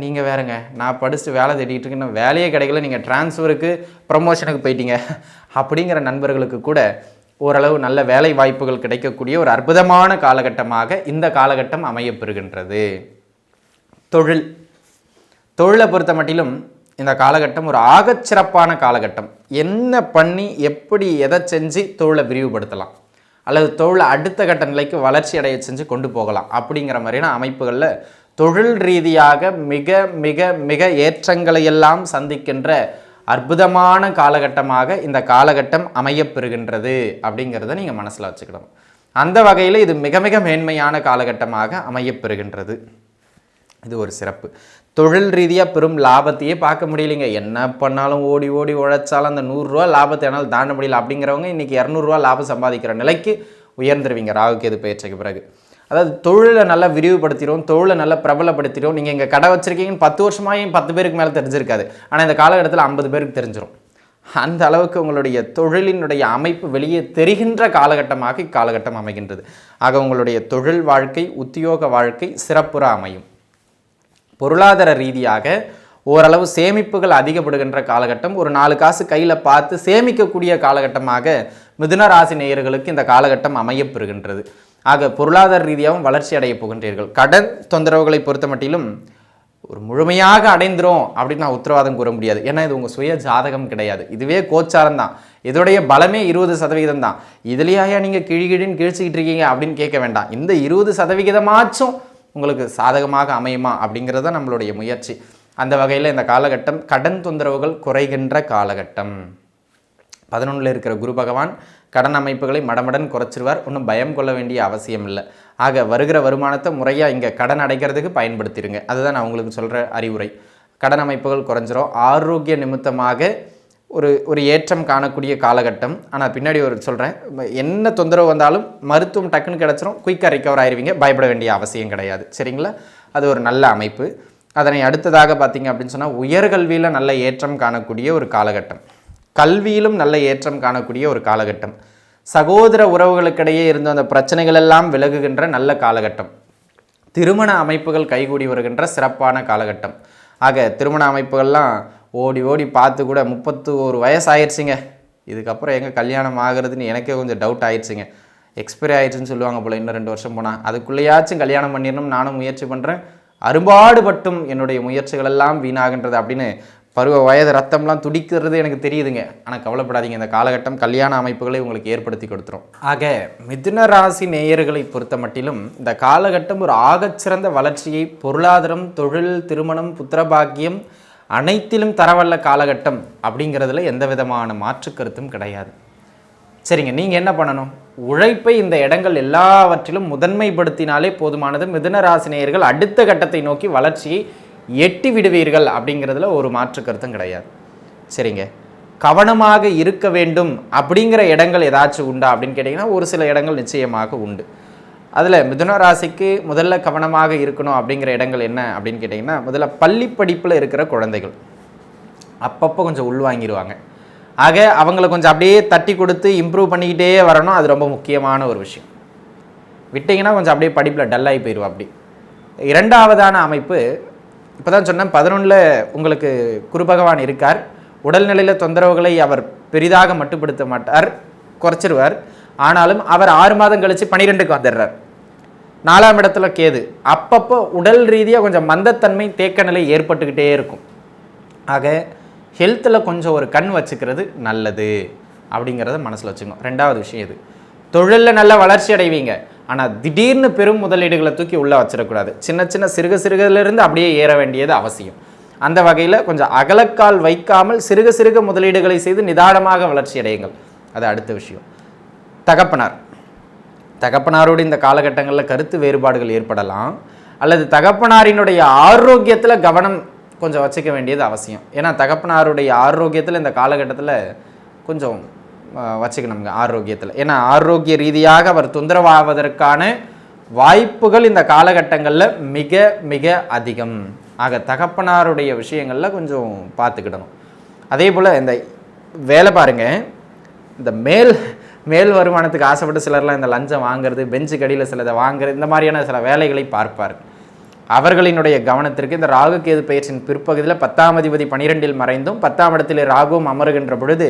நீங்கள் வேறுங்க, நான் படிச்சுட்டு வேலை தேடிட்டு இருக்கேன், வேலையே கிடைக்கல, நீங்கள் டிரான்ஸ்ஃபருக்கு ப்ரமோஷனுக்கு போயிட்டீங்க அப்படிங்கிற நண்பர்களுக்கு கூட ஓரளவு நல்ல வேலை வாய்ப்புகள் கிடைக்கக்கூடிய ஒரு அற்புதமான காலகட்டமாக இந்த காலகட்டம் அமையப்பெறுகின்றது. தொழிலை பொறுத்த மட்டிலும் இந்த காலகட்டம் ஒரு ஆகச்சிறப்பான காலகட்டம். என்ன பண்ணி எப்படி எதை செஞ்சு தொழிலை விரிவுபடுத்தலாம் அல்லது தொழிலை அடுத்த கட்ட நிலைக்கு வளர்ச்சி அடைய செஞ்சு கொண்டு போகலாம் அப்படிங்கிற மாதிரியான அமைப்புகளில் தொழில் ரீதியாக மிக மிக மிக ஏற்றங்களை எல்லாம் சந்திக்கின்ற அற்புதமான காலகட்டமாக இந்த காலகட்டம் அமையப்பெறுகின்றது அப்படிங்கிறத நீங்கள் மனசில் வச்சுக்கணும். அந்த வகையில் இது மிக மிக மேன்மையான காலகட்டமாக அமையப்பெறுகின்றது. இது ஒரு சிறப்பு. தொழில் ரீதியாக பெரும் லாபத்தையே பார்க்க முடியலைங்க. என்ன பண்ணாலும் ஓடி ஓடி உழைச்சாலும் அந்த 100 ரூபா லாபத்தை என்னால் தாண்ட முடியல அப்படிங்கிறவங்க இன்றைக்கி 200 ரூபா லாபம் சம்பாதிக்கிற நிலைக்கு உயர்ந்துருவீங்க ராகு கேது பெயர்ச்சிக்கு பிறகு. அதாவது தொழிலை நல்லா விரிவுபடுத்திடும், தொழிலை நல்லா பிரபலப்படுத்திடும். நீங்கள் இங்கே கடை வச்சுருக்கீங்கன்னு 10 வருஷமாக 10 பேருக்கு மேலே தெரிஞ்சிருக்காது, ஆனால் இந்த காலகட்டத்தில் 50 பேருக்கு தெரிஞ்சிடும். அந்த அளவுக்கு உங்களுடைய தொழிலினுடைய அமைப்பு வெளியே தெரிகின்ற காலகட்டமாக இக்காலகட்டம் அமைகின்றது. ஆக உங்களுடைய தொழில் வாழ்க்கை, உத்தியோக வாழ்க்கை சிறப்புற அமையும். பொருளாதார ரீதியாக ஓரளவு சேமிப்புகள் அதிகப்படுகின்ற காலகட்டம். ஒரு 4 காசு கையில் பார்த்து சேமிக்கக்கூடிய காலகட்டமாக மிதுன ராசி நேயர்களுக்கு இந்த காலகட்டம் அமையப்பெறுகின்றது. ஆக பொருளாதார ரீதியாகவும் வளர்ச்சி அடைய போகின்றீர்கள். கடன் தொந்தரவுகளை பொறுத்த மட்டிலும் ஒரு முழுமையாக அடைந்துரும் அப்படின்னு நான் உத்தரவாதம் கூற முடியாது. ஏன்னா இது உங்கள் சுய ஜாதகம் கிடையாது, இதுவே கோச்சாரம் தான். இதோடைய பலமே 20% தான். இதுலையா நீங்கள் கிழின்னு கிழிச்சிக்கிட்டு இருக்கீங்க அப்படின்னு கேட்க வேண்டாம். இந்த 20% உங்களுக்கு சாதகமாக அமையுமா அப்படிங்கிறது தான் நம்மளுடைய முயற்சி. அந்த வகையில் இந்த காலகட்டம் கடன் தொந்தரவுகள் குறைகின்ற காலகட்டம். 11ல் இருக்கிற குரு பகவான் கடன் அமைப்புகளை மடமடன் குறைச்சிருவார். ஒன்றும் பயம் கொள்ள வேண்டிய அவசியம் இல்லை. ஆக வருகிற வருமானத்தை முறையாக இங்கே கடன் அடைக்கிறதுக்கு பயன்படுத்திடுங்க. அதுதான் நான் உங்களுக்கு சொல்கிற அறிவுரை. கடன் அமைப்புகள் குறைஞ்சிரும். ஆரோக்கிய நிமித்தமாக ஒரு ஒரு ஏற்றம் காணக்கூடிய காலகட்டம். ஆனால் பின்னாடி ஒரு சொல்கிறேன், என்ன தொந்தரவு வந்தாலும் மருத்துவம் டக்குன்னு கிடச்சிரும், குயிக்காக ரிகவர் ஆயிடுவீங்க, பயப்பட வேண்டிய அவசியம் கிடையாது. சரிங்களா? அது ஒரு நல்ல அமைப்பு. அதனை அடுத்ததாக பார்த்தீங்க அப்படின்னு சொன்னால் உயர்கல்வியில் நல்ல ஏற்றம் காணக்கூடிய ஒரு காலகட்டம், கல்வியிலும் நல்ல ஏற்றம் காணக்கூடிய ஒரு காலகட்டம், சகோதர உறவுகளுக்கிடையே இருந்த அந்த பிரச்சனைகள் எல்லாம் விலகுகின்ற நல்ல காலகட்டம், திருமண அமைப்புகள் கைகூடி வருகின்ற சிறப்பான காலகட்டம். ஆக திருமண அமைப்புகள்லாம் ஓடி ஓடி பார்த்து கூட 31 வயசு ஆயிடுச்சுங்க, இதுக்கப்புறம் எங்கே கல்யாணம் ஆகுறதுன்னு எனக்கே கொஞ்சம் டவுட் ஆயிடுச்சுங்க, எக்ஸ்பைரி ஆயிடுச்சுன்னு சொல்லுவாங்க போல், இன்னும் 2 வருஷம் போனால் அதுக்குள்ளேயாச்சும் கல்யாணம் பண்ணிடணும் நானும் முயற்சி பண்ணுறேன், அரும்பாடுபட்டும் என்னுடைய முயற்சிகள் எல்லாம் வீணாகின்றது அப்படின்னு பருவ வயது ரத்தம்லாம் துடிக்கிறது எனக்கு தெரியுதுங்க. ஆனால் கவலைப்படாதீங்க, இந்த காலகட்டம் கல்யாண அமைப்புகளை உங்களுக்கு ஏற்படுத்தி கொடுத்துரும். ஆக மிதுன ராசி நேயர்களை பொறுத்த மட்டிலும் இந்த காலகட்டம் ஒரு ஆகச்சிறந்த வளர்ச்சியை, பொருளாதாரம், தொழில், திருமணம், புத்திரபாக்கியம் அனைத்திலும் தரவல்ல காலகட்டம் அப்படிங்கிறதுல எந்த விதமான மாற்று கருத்தும் கிடையாது. சரிங்க, நீங்கள் என்ன பண்ணணும்? உழைப்பை இந்த இடங்கள் எல்லாவற்றிலும் முதன்மைப்படுத்தினாலே போதுமானது. மிதுன ராசி நேயர்கள் அடுத்த கட்டத்தை நோக்கி வளர்ச்சியை எட்டி விடுவீர்கள் அப்படிங்கிறதுல ஒரு மாற்று கருத்தும் கிடையாது. சரிங்க, கவனமாக இருக்க வேண்டும் அப்படிங்கிற இடங்கள் ஏதாச்சும் உண்டா அப்படின்னு கேட்டிங்கன்னா ஒரு சில இடங்கள் நிச்சயமாக உண்டு. அதில் மிதுன ராசிக்கு முதல்ல கவனமாக இருக்கணும் அப்படிங்கிற இடங்கள் என்ன அப்படின்னு கேட்டிங்கன்னா, முதல்ல பள்ளி படிப்பில் இருக்கிற குழந்தைகள் அப்பப்போ கொஞ்சம் உள்வாங்கிடுவாங்க. ஆக அவங்கள கொஞ்சம் அப்படியே தட்டி கொடுத்து இம்ப்ரூவ் பண்ணிக்கிட்டே வரணும். அது ரொம்ப முக்கியமான ஒரு விஷயம். விட்டிங்கன்னா கொஞ்சம் அப்படியே படிப்பில் டல்லாகி போயிடுவா. அப்படி இரண்டாவதான அமைப்பு, இப்போ தான் சொன்னேன் 11ல் உங்களுக்கு குரு பகவான் இருக்கார். உடல்நிலையில் தொந்தரவுகளை அவர் பெரிதாக மட்டுப்படுத்த மாட்டார், குறைச்சிருவார். ஆனாலும் அவர் 6 மாதம் கழித்து 12க்கு வந்துடுறார். 4ஆம் இடத்துல கேது. அப்பப்போ உடல் ரீதியாக கொஞ்சம் மந்தத்தன்மை, தேக்க நிலை ஏற்பட்டுக்கிட்டே இருக்கும். ஆக ஹெல்த்தில் கொஞ்சம் ஒரு கண் வச்சுக்கிறது நல்லது அப்படிங்கிறத மனசில் வச்சுக்கணும். 2வது விஷயம் இது, தொழிலில் நல்ல வளர்ச்சி அடைவீங்க. ஆனால் திடீர்னு பெரும் முதலீடுகளை தூக்கி உள்ளே வச்சிடக்கூடாது. சின்ன சின்ன சிறுக சிறுகிலிருந்து அப்படியே ஏற வேண்டியது அவசியம். அந்த வகையில் கொஞ்சம் அகலக்கால் வைக்காமல் சிறுக சிறுக முதலீடுகளை செய்து நிதானமாக வளர்ச்சி அடையுங்கள். அது அடுத்த விஷயம். தகப்பனாரோடு இந்த காலகட்டங்களில் கருத்து வேறுபாடுகள் ஏற்படலாம், அல்லது தகப்பனாரினுடைய ஆரோக்கியத்தில் கவனம் கொஞ்சம் வச்சுக்க வேண்டியது அவசியம். ஏன்னா தகப்பனாருடைய ஆரோக்கியத்தில் இந்த காலகட்டத்தில் கொஞ்சம் வச்சுக்கணுங்க ஆரோக்கியத்தில். ஏன்னா ஆரோக்கிய ரீதியாக அவர் தொந்தரவாவதற்கான வாய்ப்புகள் இந்த காலகட்டங்களில் மிக மிக அதிகம். ஆக தகப்பனாருடைய விஷயங்களில் கொஞ்சம் பார்த்துக்கிடணும். அதே போல் இந்த வேலை பாருங்கள், இந்த மேல் வருமானத்துக்கு ஆசைப்பட்டு சிலர்லாம் இந்த லஞ்சம் வாங்குறது, பெஞ்சு கடியில் சிலதை வாங்குறது, இந்த மாதிரியான சில வேலைகளை பார்ப்பார். அவர்களினுடைய கவனத்திற்கு இந்த ராகு கேது பயிற்சியின் பிற்பகுதியில் 10ஆம் அதிபதி 12இல் மறைந்தும் 10ஆம் இடத்திலே ராகுவும் அமருகின்ற பொழுது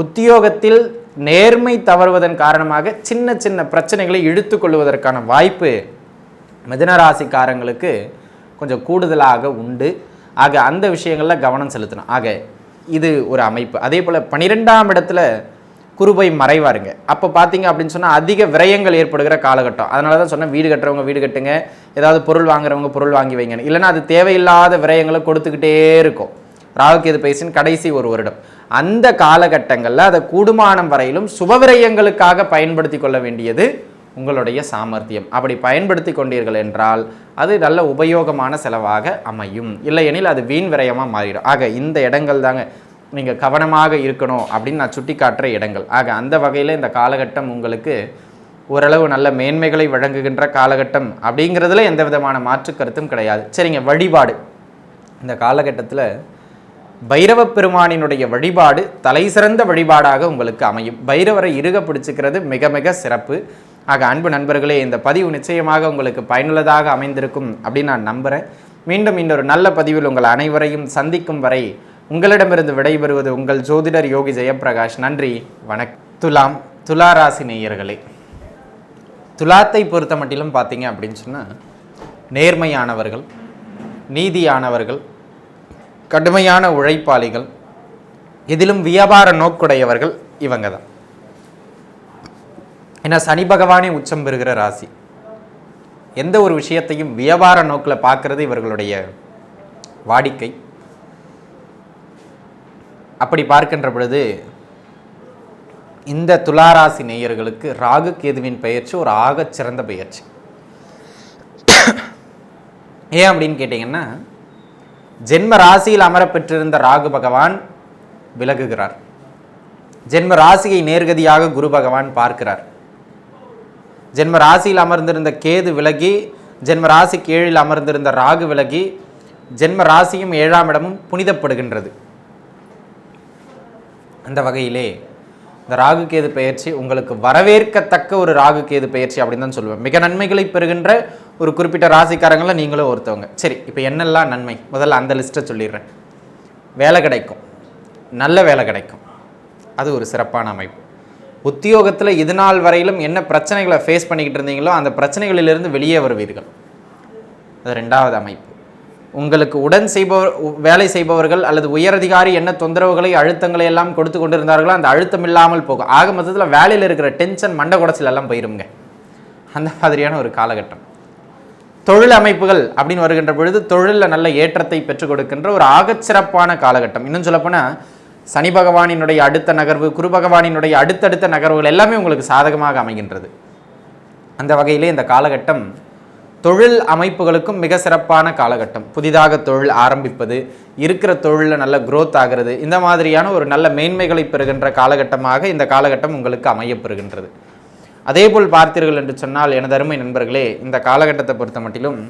உத்தியோகத்தில் நேர்மை தவறுவதன் காரணமாக சின்ன சின்ன பிரச்சனைகளை இழுத்து கொள்வதற்கான வாய்ப்பு மிதுனராசிக்காரங்களுக்கு கொஞ்சம் கூடுதலாக உண்டு. ஆக அந்த விஷயங்களில் கவனம் செலுத்தணும். ஆக இது ஒரு அமைப்பு. அதே போல் 12ஆம் இடத்துல குருபை மறைவாருங்க. அப்போ பார்த்தீங்க அப்படின்னு சொன்னால் அதிக விரயங்கள் ஏற்படுகிற காலகட்டம். அதனால தான் சொன்னேன், வீடு கட்டுறவங்க வீடு கட்டுங்க, ஏதாவது பொருள் வாங்குறவங்க பொருள் வாங்கி வைங்க. இல்லைன்னா அது தேவையில்லாத விரயங்களை கொடுத்துக்கிட்டே இருக்கும். ராகுகேது பயிற்சியின் கடைசி ஒரு வருடம். அந்த காலகட்டங்களில் அதை கூடுமானம் வரையிலும் சுபவிரயங்களுக்காக பயன்படுத்தி கொள்ள வேண்டியது உங்களுடைய சாமர்த்தியம். அப்படி பயன்படுத்தி கொண்டீர்கள் என்றால் அது நல்ல உபயோகமான செலவாக அமையும். இல்லையெனில் அது வீண் விரயமாக மாறிடும். ஆக இந்த இடங்கள் தாங்க நீங்கள் கவனமாக இருக்கணும் அப்படின்னு நான் சுட்டி காட்டுற இடங்கள். ஆக அந்த வகையில் இந்த காலகட்டம் உங்களுக்கு ஓரளவு நல்ல மேன்மைகளை வழங்குகின்ற காலகட்டம் அப்படிங்கிறதுல எந்த விதமான மாற்று கருத்தும் கிடையாது. சரிங்க, வழிபாடு. இந்த காலகட்டத்தில் பைரவ பெருமானினுடைய வழிபாடு தலை சிறந்த வழிபாடாக உங்களுக்கு அமையும். பைரவரை இறுக பிடிச்சிக்கிறது மிக மிக சிறப்பு. ஆக அன்பு நண்பர்களே, இந்த பதிவு நிச்சயமாக உங்களுக்கு பயனுள்ளதாக அமைந்திருக்கும் அப்படின்னு நான் நம்புகிறேன். மீண்டும் இன்னொரு நல்ல பதிவில் உங்கள் அனைவரையும் சந்திக்கும் வரை உங்களிடமிருந்து விடைபெறுவது உங்கள் ஜோதிடர் யோகி ஜெயப்பிரகாஷ். நன்றி, வணக்கம். துலாராசி நேயர்களே, துலாத்தை பொறுத்த மட்டிலும் பார்த்தீங்க அப்படின்னு சொன்னால் நேர்மையானவர்கள், நீதியானவர்கள், கடுமையான உழைப்பாளிகள், இதிலும் வியாபார நோக்குடையவர்கள் இவங்க தான். ஏன்னா சனி பகவானே உச்சம் பெறுகிற ராசி. எந்த ஒரு விஷயத்தையும் வியாபார நோக்கில் பார்க்கறது இவர்களுடைய வாடிக்கை. அப்படி பார்க்கின்ற பொழுது இந்த துளாராசி நேயர்களுக்கு ராகு கேதுவின் பயிற்சி ஒரு ஆகச் சிறந்த பயிற்சி. ஏன் அப்படின்னு கேட்டிங்கன்னா, ஜென்ம ராசியில் அமர பெற்றிருந்த ராகு பகவான் விலகுகிறார். ஜென்ம ராசியை நேர்கதியாக குரு பகவான் பார்க்கிறார். ஜென்ம ராசியில் அமர்ந்திருந்த கேது விலகி, ஜென்ம ராசிக்கு 7ல் அமர்ந்திருந்த ராகு விலகி, ஜென்ம ராசியும் 7ஆம் இடமும் புனிதப்படுகின்றது. அந்த வகையிலே இந்த ராகு கேது பெயர்ச்சி உங்களுக்கு வரவேற்கத்தக்க ஒரு ராகு கேது பெயர்ச்சி அப்படின்னு தான் சொல்லுவேன். மிக நன்மைகளை பெறுகின்ற ஒரு குறிப்பிட்ட ராசிக்காரங்கள நீங்களும் ஒருத்தவங்க. சரி, இப்போ என்னெல்லாம் நன்மை, முதல்ல அந்த லிஸ்ட்டை சொல்லிடுறேன். வேலை கிடைக்கும், நல்ல வேலை கிடைக்கும், அது ஒரு சிறப்பான அமைப்பு. உத்தியோகத்தில் இது நாள் வரையிலும் என்ன பிரச்சனைகளை ஃபேஸ் பண்ணிக்கிட்டு இருந்தீங்களோ அந்த பிரச்சனைகளிலிருந்து வெளியே வருவீர்கள். அது 2வது அமைப்பு. உங்களுக்கு உடன் வேலை செய்பவர்கள் அல்லது உயரதிகாரி என்ன தொந்தரவுகளை அழுத்தங்களை எல்லாம் கொடுத்து கொண்டு இருந்தார்களோ அந்த அழுத்தம் இல்லாமல் போகும். ஆக மொத்தத்தில் வேலையில் இருக்கிற டென்ஷன் மண்டை குடைச்சல் எல்லாம் போயிருங்க. அந்த மாதிரியான ஒரு காலகட்டம். தொழில் அமைப்புகள் அப்படின்னு வருகின்ற பொழுது தொழிலில் நல்ல ஏற்றத்தை பெற்றுக் கொடுக்கின்ற ஒரு ஆகச்சிறப்பான காலகட்டம். இன்னும் சொல்லப்போனால் சனி பகவானினுடைய அடுத்த நகர்வு, குரு பகவானினுடைய அடுத்தடுத்த நகர்வுகள் எல்லாமே உங்களுக்கு சாதகமாக அமைகின்றது. அந்த வகையிலே இந்த காலகட்டம் தொழில் அமைப்புகளுக்கும் மிக சிறப்பான காலகட்டம். புதிதாக தொழில் ஆரம்பிப்பது, இருக்கிற தொழிலில் நல்ல குரோத் ஆகிறது, இந்த மாதிரியான ஒரு நல்ல மேன்மைகளை பெறுகின்ற காலகட்டமாக இந்த காலகட்டம் உங்களுக்கு அமையப்பெறுகின்றது. அதேபோல் பார்த்தீர்கள் என்று சொன்னால் எனது அருமை நண்பர்களே, இந்த காலகட்டத்தை பொறுத்த மட்டிலும்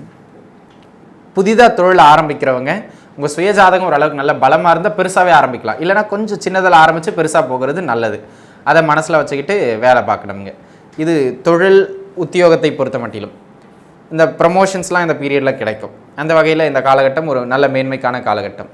புதிதாக தொழில் ஆரம்பிக்கிறவங்க உங்கள் சுயஜாதகம் ஓரளவுக்கு நல்ல பலமாக இருந்தால் பெருசாகவே ஆரம்பிக்கலாம். இல்லைனா கொஞ்சம் சின்னதில் ஆரம்பித்து பெருசாக போகிறது நல்லது. அதை மனசில் வச்சுக்கிட்டு வேலை பார்க்கணுங்க. இது தொழில் உத்தியோகத்தை பொறுத்த மட்டிலும் இந்த ப்ரமோஷன்ஸ்லாம் இந்த பீரியடில் கிடைக்கும். அந்த வகையில் இந்த காலகட்டம் ஒரு நல்ல மேன்மைக்கான காலகட்டம்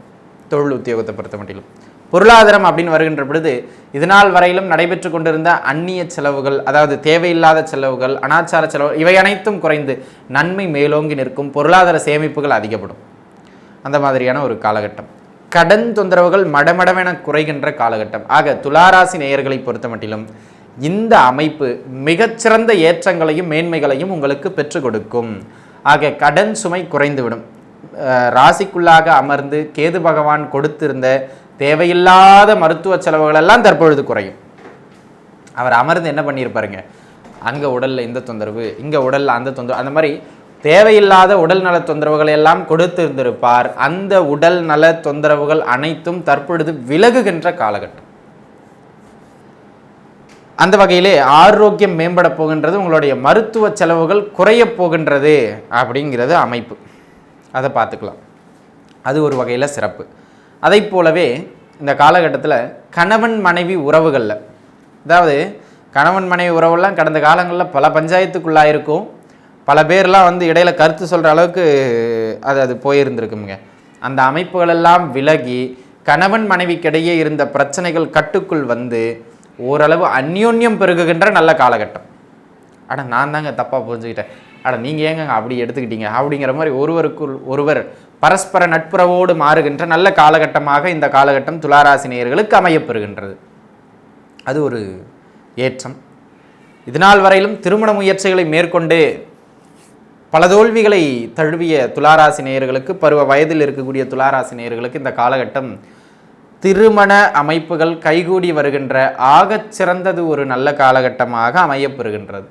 தொழில் உத்தியோகத்தை பொறுத்த மட்டிலும். பொருளாதாரம் அப்படின்னு வருகின்ற பொழுது இதனால் வரையிலும் நடைபெற்று கொண்டிருந்த அந்நிய செலவுகள், அதாவது தேவையில்லாத செலவுகள், அனாச்சார செலவு, இவை அனைத்தும் குறைந்து நன்மை மேலோங்கி நிற்கும். பொருளாதார சேமிப்புகள் அதிகப்படும். அந்த மாதிரியான ஒரு காலகட்டம். கடன் தொந்தரவுகள் மடமடவென குறைகின்ற காலகட்டம். ஆக துளாராசி நேயர்களை பொறுத்த மட்டிலும் இந்த அமைப்பு மிகச்சிறந்த ஏற்றங்களையும் மேன்மைகளையும் உங்களுக்கு பெற்றுக் கொடுக்கும். ஆக கடன் சுமை குறைந்துவிடும். ராசிக்குள்ளாக அமர்ந்து கேது பகவான் கொடுத்திருந்த தேவையில்லாத மருத்துவ செலவுகள் எல்லாம் தற்பொழுது குறையும். அவர் அமர்ந்து என்ன பண்ணியிருப்பாருங்க, அங்கே உடலில் இந்த தொந்தரவு, இங்கே உடலில் அந்த தொந்தரவு, அந்த மாதிரி தேவையில்லாத உடல் நல தொந்தரவுகளை எல்லாம் கொடுத்து இருந்திருப்பார். அந்த உடல் நல தொந்தரவுகள் அனைத்தும் தற்பொழுது விலகுகின்ற காலகட்டம். அந்த வகையிலே ஆரோக்கியம் மேம்பட போகின்றது, உங்களுடைய மருத்துவ செலவுகள் குறைய போகின்றது அப்படிங்கிறது அமைப்பு. அதை பார்த்துக்கலாம். அது ஒரு வகையில் சிறப்பு. அதை போலவே இந்த காலகட்டத்தில் கணவன் மனைவி உறவுகளில், அதாவது கணவன் மனைவி உறவுலாம் கடந்த காலங்களில் பல பஞ்சாயத்துக்குள்ளாயிருக்கும். பல பேர்லாம் இடையில கருத்து சொல்கிற அளவுக்கு அது போயிருந்திருக்குங்க. அந்த அமைப்புகளெல்லாம் விலகி கணவன் மனைவிக்கிடையே இருந்த பிரச்சனைகள் கட்டுக்குள் வந்து ஓரளவு அந்யோன்யம் பெருகுகின்ற நல்ல காலகட்டம். ஆனால் நான் தாங்க தப்பாக புரிஞ்சுக்கிட்டேன், நீங்கள் ஏங்க அப்படி எடுத்துக்கிட்டீங்க அப்படிங்கிற மாதிரி ஒருவருக்குள் ஒருவர் பரஸ்பர நட்புறவோடு மாறுகின்ற நல்ல காலகட்டமாக இந்த காலகட்டம் துளாராசி நேயர்களுக்கு அமையப்பெறுகின்றது. அது ஒரு ஏற்றம். இதனால் வரையிலும் திருமண முயற்சிகளை மேற்கொண்டு பல தோல்விகளை தழுவிய துளாராசி நேயர்களுக்கு, பருவ வயதில் இருக்கக்கூடிய துளாராசி நேயர்களுக்கு இந்த காலகட்டம் திருமண அமைப்புகள் கைகூடி வருகின்ற ஆகச்சிறந்தது ஒரு நல்ல காலகட்டமாக அமையப்பெறுகின்றது.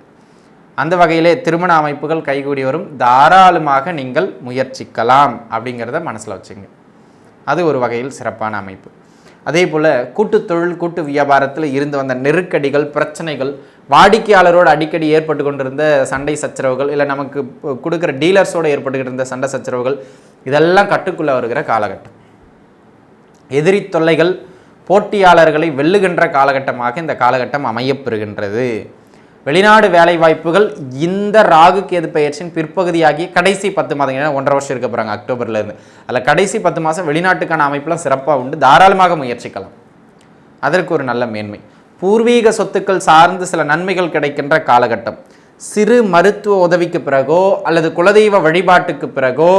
அந்த வகையிலே திருமண அமைப்புகள் கைகூடி வரும். தாராளமாக நீங்கள் முயற்சிக்கலாம் அப்படிங்கிறத மனசில் வச்சுங்க. அது ஒரு வகையில் சிறப்பான அமைப்பு. அதே போல் கூட்டு தொழில் கூட்டு வியாபாரத்தில் இருந்து வந்த நெருக்கடிகள், பிரச்சனைகள், வாடிக்கையாளரோடு அடிக்கடி ஏற்பட்டு கொண்டிருந்த சண்டை சச்சரவுகள், இல்லை நமக்கு கொடுக்குற டீலர்ஸோடு ஏற்பட்டுக்கிட்டு இருந்த சண்டை சச்சரவுகள், இதெல்லாம் கட்டுக்குள்ளே வருகிற காலகட்டம். எதிரி தொல்லைகள், போட்டியாளர்களை வெல்லுகின்ற காலகட்டமாக இந்த காலகட்டம் அமையப்பெறுகின்றது. வெளிநாடு வேலை வாய்ப்புகள் இந்த ராகு கேது பெயர்ச்சியின் பிற்பகுதியாகி கடைசி 10 மாதம், ஏன்னா 1.5 வருஷம் இருக்க போகிறாங்க அக்டோபர்லேருந்து, அதில் கடைசி 10 மாதம் வெளிநாட்டுக்கான அமைப்புலாம் சிறப்பாக உண்டு. தாராளமாக முயற்சிக்கலாம். அதற்கு ஒரு நல்ல மேன்மை. பூர்வீக சொத்துக்கள் சார்ந்து சில நன்மைகள் கிடைக்கின்ற காலகட்டம். சிறு மருத்துவ உதவிக்கு பிறகோ அல்லது குலதெய்வ வழிபாட்டுக்கு பிறகோ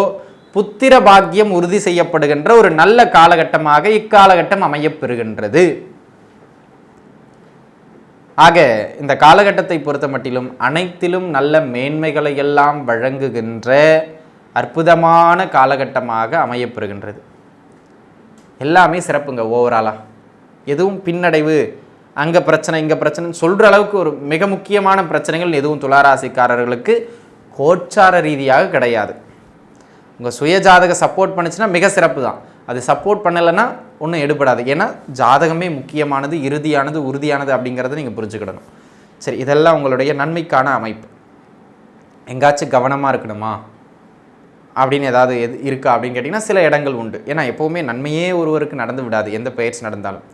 புத்திர பாக்கியம் உறுதி செய்யப்படுகின்ற ஒரு நல்ல காலகட்டமாக இக்காலகட்டம் அமையப்பெறுகின்றது. ஆக இந்த காலகட்டத்தை பொறுத்த மட்டிலும் அனைத்திலும் நல்ல மேன்மைகளை எல்லாம் வழங்குகின்ற அற்புதமான காலகட்டமாக அமையப்பெறுகின்றது. எல்லாமே சிறப்புங்க. ஓவராலாக எதுவும் பின்னடைவு, அங்கே பிரச்சனை இங்கே பிரச்சனைன்னு சொல்கிற அளவுக்கு ஒரு மிக முக்கியமான பிரச்சனைகள் எதுவும் துளாராசிக்காரர்களுக்கு கோச்சார ரீதியாக கிடையாது. உங்கள் சுயஜாதக சப்போர்ட் பண்ணிச்சுன்னா மிக சிறப்பு தான். அது சப்போர்ட் பண்ணலைன்னா ஒன்றும் எடுபடாது. ஏன்னா ஜாதகமே முக்கியமானது, இறுதியானது, உறுதியானது அப்படிங்கிறத நீங்கள் புரிஞ்சுக்கிடணும். சரி, இதெல்லாம் உங்களுடைய நன்மைக்கான அமைப்பு. எங்காச்சும் கவனமாக இருக்கணுமா அப்படின்னு ஏதாவது இருக்கா அப்படின்னு கேட்டிங்கன்னா சில இடங்கள் உண்டு. ஏன்னா எப்போவுமே நன்மையே ஒருவருக்கு நடந்து விடாது, எந்த பயிற்சி நடந்தாலும்.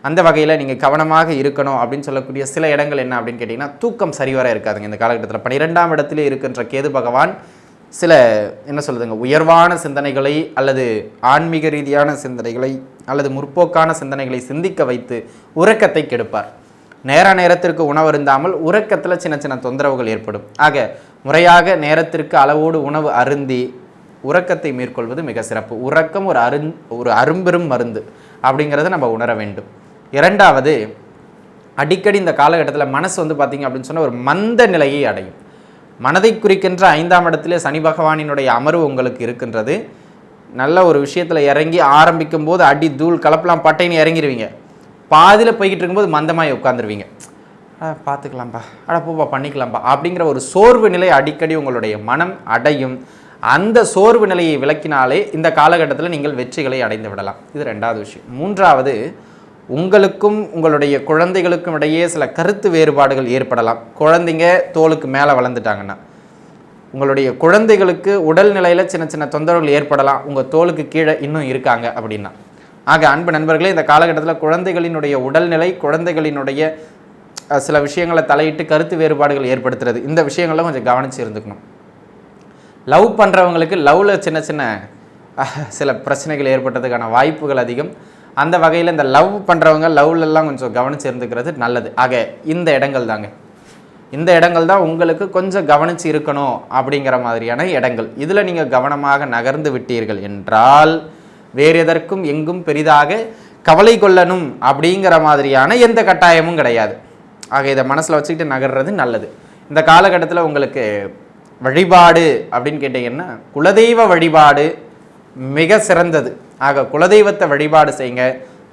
அந்த வகையில் நீங்கள் கவனமாக இருக்கணும் அப்படின்னு சொல்லக்கூடிய சில இடங்கள் என்ன அப்படின்னு கேட்டிங்கன்னா, தூக்கம் சரிவர இருக்காதுங்க இந்த காலகட்டத்தில். 12ஆம் இடத்திலே இருக்கின்ற கேது பகவான் சில என்ன சொல்லுதுங்க, உயர்வான சிந்தனைகளை அல்லது ஆன்மீக ரீதியான சிந்தனைகளை அல்லது முற்போக்கான சிந்தனைகளை சிந்திக்க வைத்து உறக்கத்தை கெடுப்பார். நேரத்திற்கு உணவு இருந்தாமல் உறக்கத்தில் சின்ன சின்ன தொந்தரவுகள் ஏற்படும். ஆக முறையாக நேரத்திற்கு அளவோடு உணவு அருந்தி உறக்கத்தை மேற்கொள்வது மிக சிறப்பு. உறக்கம் ஒரு அரும்பெரும் மருந்து அப்படிங்கிறத நம்ம உணர வேண்டும். இரண்டாவது, அடிக்கடி இந்த காலகட்டத்தில் மனசு பார்த்திங்க அப்படின்னு சொன்னால் ஒரு மந்த நிலையை அடையும். மனதை குறிக்கின்ற 5ஆம் இடத்திலே சனி பகவானினுடைய அமர்வு உங்களுக்கு இருக்கின்றது. நல்ல ஒரு விஷயத்தில் இறங்கி ஆரம்பிக்கும் போது அடி தூள் கலப்பலாம் பட்டைன்னு இறங்கிடுவீங்க. பாதியில் போய்கிட்டு இருக்கும்போது மந்தமாகி உட்காந்துருவீங்க. பார்த்துக்கலாம்ப்பா, போப்பா பண்ணிக்கலாம்ப்பா அப்படிங்கிற ஒரு சோர்வு நிலை அடிக்கடி உங்களுடைய மனம் அடையும். அந்த சோர்வு நிலையை விளக்கினாலே இந்த காலகட்டத்தில் நீங்கள் வெற்றிகளை அடைந்து விடலாம். இது 2வது விஷயம். 3வது, உங்களுக்கும் உங்களுடைய குழந்தைகளுக்கும் இடையே சில கருத்து வேறுபாடுகள் ஏற்படலாம். குழந்தைங்க தோலுக்கு மேலே வளர்ந்துட்டாங்கன்னா உங்களுடைய குழந்தைகளுக்கு உடல்நிலையில் சின்ன சின்ன தொந்தரவுகள் ஏற்படலாம். உங்கள் தோலுக்கு கீழே இன்னும் இருக்காங்க அப்படின்னா. ஆக அன்பு நண்பர்களே, இந்த காலகட்டத்தில் குழந்தைகளினுடைய உடல்நிலை, குழந்தைகளினுடைய சில விஷயங்களை தலையிட்டு கருத்து வேறுபாடுகள் ஏற்படுத்துறது, இந்த விஷயங்கள்லாம் கொஞ்சம் கவனித்து இருந்துக்கணும். லவ் பண்ணுறவங்களுக்கு லவ்வில் சின்ன சின்ன சில பிரச்சனைகள் ஏற்பட்டதுக்கான வாய்ப்புகள் அதிகம். அந்த வகையில் இந்த லவ் பண்ணுறவங்க லவ்லெல்லாம் கொஞ்சம் கவனித்து இருந்துக்கிறது நல்லது. ஆக இந்த இடங்கள் தாங்க, இந்த இடங்கள் தான் உங்களுக்கு கொஞ்சம் கவனித்து இருக்கணும் அப்படிங்கிற மாதிரியான இடங்கள். இதில் நீங்கள் கவனமாக நகர்ந்து விட்டீர்கள் என்றால் வேறு எதற்கும் எங்கும் பெரிதாக கவலை கொள்ளணும் அப்படிங்கிற மாதிரியான எந்த கட்டாயமும் கிடையாது. ஆக இதை மனசில் வச்சுக்கிட்டு நகர்றது நல்லது. இந்த காலகட்டத்தில் உங்களுக்கு வழிபாடு அப்படின்னு கேட்டிங்கன்னா குலதெய்வ வழிபாடு மிக சிறந்தது. ஆக குலதெய்வத்தை வழிபாடு செய்யுங்க.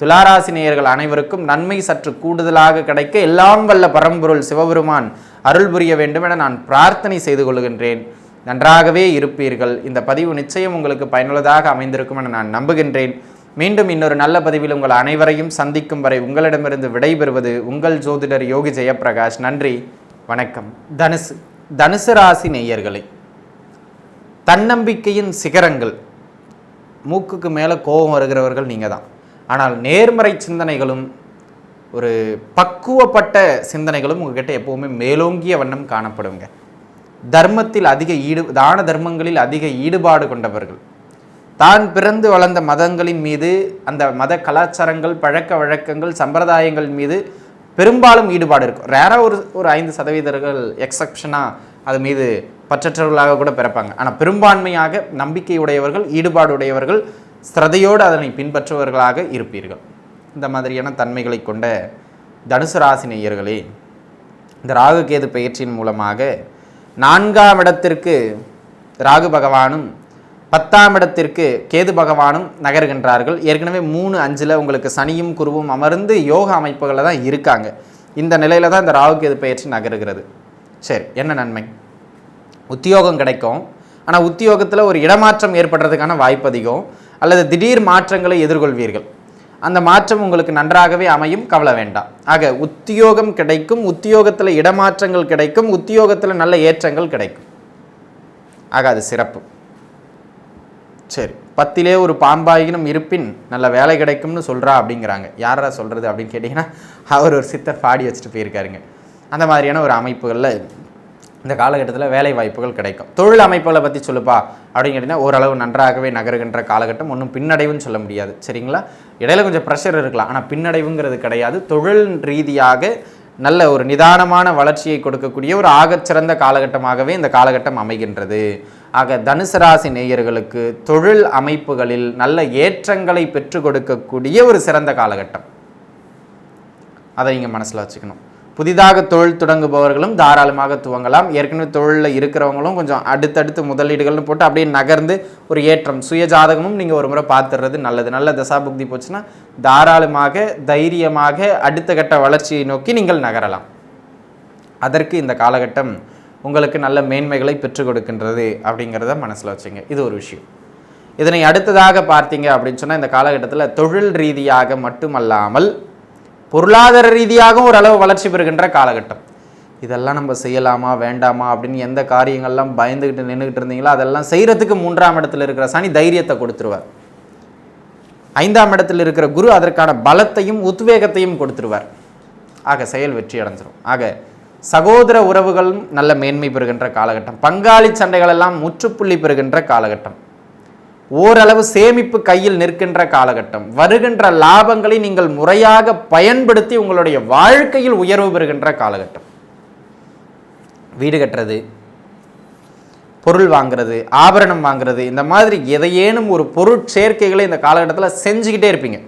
துளாராசி நேயர்கள் அனைவருக்கும் நன்மை சற்று கூடுதலாக கிடைக்க எல்லாம் வல்ல பரம்பொருள் சிவபெருமான் அருள் புரிய வேண்டும் என நான் பிரார்த்தனை செய்து கொள்கின்றேன். நன்றாகவே இருப்பீர்கள். இந்த பதிவு நிச்சயம் உங்களுக்கு பயனுள்ளதாக அமைந்திருக்கும் என நான் நம்புகின்றேன். மீண்டும் இன்னொரு நல்ல பதிவில் உங்கள் அனைவரையும் சந்திக்கும் வரை உங்களிடமிருந்து விடைபெறுவது உங்கள் ஜோதிடர் யோகி ஜெயப்பிரகாஷ். நன்றி, வணக்கம். தனுசு ராசி நேயர்களே, தன்னம்பிக்கையின் சிகரங்கள். மூக்குக்கு மேலே கோபம் வருகிறவர்கள் நீங்கள் தான். ஆனால் நேர்மறை சிந்தனைகளும் ஒரு பக்குவப்பட்ட சிந்தனைகளும் உங்ககிட்ட எப்போவுமே மேலோங்கிய வண்ணம் காணப்படுங்க. தர்மத்தில் தான தர்மங்களில் அதிக ஈடுபாடு கொண்டவர்கள். தான் பிறந்து வளர்ந்த மதங்களின் மீது, அந்த மத கலாச்சாரங்கள், பழக்க வழக்கங்கள், சம்பிரதாயங்கள் மீது பெரும்பாலும் ஈடுபாடு இருக்கும். ரேராக ஒரு 5% எக்ஸப்ஷனாக அது மீது பற்றற்றவர்களாக கூட பிறப்பாங்க. ஆனால் பெரும்பான்மையாக நம்பிக்கையுடையவர்கள், ஈடுபாடுடையவர்கள், ஸ்ரதையோடு அதனை பின்பற்றுவர்களாக இருப்பீர்கள். இந்த மாதிரியான தன்மைகளை கொண்ட தனுசு ராசி நேயர்களே, இந்த ராகு கேது பயிற்சியின் மூலமாக 4ஆம் இடத்திற்கு ராகு பகவானும் 10ஆம் இடத்திற்கு கேது பகவானும் நகர்கின்றார்கள். ஏற்கனவே 3, 5 உங்களுக்கு சனியும் குருவும் அமர்ந்து யோக அமைப்புகளில் தான் இருக்காங்க. இந்த நிலையில் தான் இந்த ராகு கேது பயிற்சி நகருகிறது. சரி, என்ன நன்மை? உத்தியோகம் கிடைக்கும். ஆனால் உத்தியோகத்தில் ஒரு இடமாற்றம் ஏற்படுறதுக்கான வாய்ப்பு அதிகம். அல்லது திடீர் மாற்றங்களை எதிர்கொள்வீர்கள். அந்த மாற்றம் உங்களுக்கு நன்றாகவே அமையும், கவலை வேண்டாம். ஆக உத்தியோகம் கிடைக்கும், உத்தியோகத்தில் இடமாற்றங்கள் கிடைக்கும், உத்தியோகத்தில் நல்ல ஏற்றங்கள் கிடைக்கும். ஆக அது சிறப்பு. சரி, 10லே ஒரு பாம்பாயினும் இருப்பின் நல்ல வேலை கிடைக்கும்னு சொல்கிறா அப்படிங்கிறாங்க. யாரா சொல்கிறது அப்படின்னு கேட்டிங்கன்னா, அவர் ஒரு சித்தர் பாடி வச்சுட்டு போயிருக்காருங்க. அந்த மாதிரியான ஒரு அமைப்புகளில் இந்த காலகட்டத்தில் வேலை வாய்ப்புகள் கிடைக்கும். தொழில் அமைப்புகளை பற்றி சொல்லுப்பா அப்படின்னு கேட்டிங்கன்னா, ஓரளவு நன்றாகவே நகருகின்ற காலகட்டம். ஒன்றும் பின்னடைவுன்னு சொல்ல முடியாது, சரிங்களா? இடையில கொஞ்சம் ப்ரெஷர் இருக்கலாம், ஆனால் பின்னடைவுங்கிறது கிடையாது. தொழில் ரீதியாக நல்ல ஒரு நிதானமான வளர்ச்சியை கொடுக்கக்கூடிய ஒரு ஆகச்சிறந்த காலகட்டமாகவே இந்த காலகட்டம் அமைகின்றது. ஆக தனுசு ராசி நேயர்களுக்கு தொழில் அமைப்புகளில் நல்ல ஏற்றங்களை பெற்றுக் கொடுக்கக்கூடிய ஒரு சிறந்த காலகட்டம். அதை நீங்கள் மனசில் வச்சுக்கணும். புதிதாக தொழில் தொடங்குபவர்களும் தாராளமாக துவங்கலாம். ஏற்கனவே தொழிலில் இருக்கிறவங்களும் கொஞ்சம் அடுத்தடுத்து முதலீடுகள்னு போட்டு அப்படியே நகர்ந்து ஒரு ஏற்றம், சுய ஜாதகமும் நீங்கள் ஒரு முறை பார்த்துடுறது நல்லது. நல்ல தசாபுக்தி போச்சுன்னா தாராளமாக தைரியமாக அடுத்த கட்ட வளர்ச்சியை நோக்கி நீங்கள் நகரலாம். அதற்கு இந்த காலகட்டம் உங்களுக்கு நல்ல மேன்மைகளை பெற்றுக் கொடுக்கின்றது அப்படிங்கிறத மனசில் வச்சுங்க. இது ஒரு விஷயம். இதனை அடுத்ததாக பார்த்தீங்க அப்படின்னு சொன்னால் இந்த காலகட்டத்தில் தொழில் ரீதியாக மட்டுமல்லாமல் பொருளாதார ரீதியாகவும் ஓரளவு வளர்ச்சி பெறுகின்ற காலகட்டம். இதெல்லாம் நம்ம செய்யலாமா வேண்டாமா அப்படின்னு எந்த காரியங்கள்லாம் பயந்துக்கிட்டு நின்றுக்கிட்டு இருந்தீங்களோ அதெல்லாம் செய்கிறதுக்கு 3ஆம் இடத்துல இருக்கிற சனி தைரியத்தை கொடுத்துருவார். 5ஆம் இடத்தில் இருக்கிற குரு அதற்கான பலத்தையும் உத்வேகத்தையும் கொடுத்துருவார். ஆக செயல் வெற்றி அடைஞ்சிடும். ஆக சகோதர உறவுகளும் நல்ல மேன்மை பெறுகின்ற காலகட்டம். பங்காளி சண்டைகள் எல்லாம் முற்றுப்புள்ளி பெறுகின்ற காலகட்டம். ஓரளவு சேமிப்பு கையில் நிற்கின்ற காலகட்டம். வருகின்ற லாபங்களை நீங்கள் முறையாக பயன்படுத்தி உங்களுடைய வாழ்க்கையில் உயர்வு பெறுகின்ற காலகட்டம். வீடு கட்டுறது, பொருள் வாங்கிறது, ஆபரணம் வாங்கிறது, இந்த மாதிரி எதையேனும் ஒரு பொருட்சேர்க்கைகளை இந்த காலகட்டத்தில் செஞ்சுக்கிட்டே இருப்பீங்க.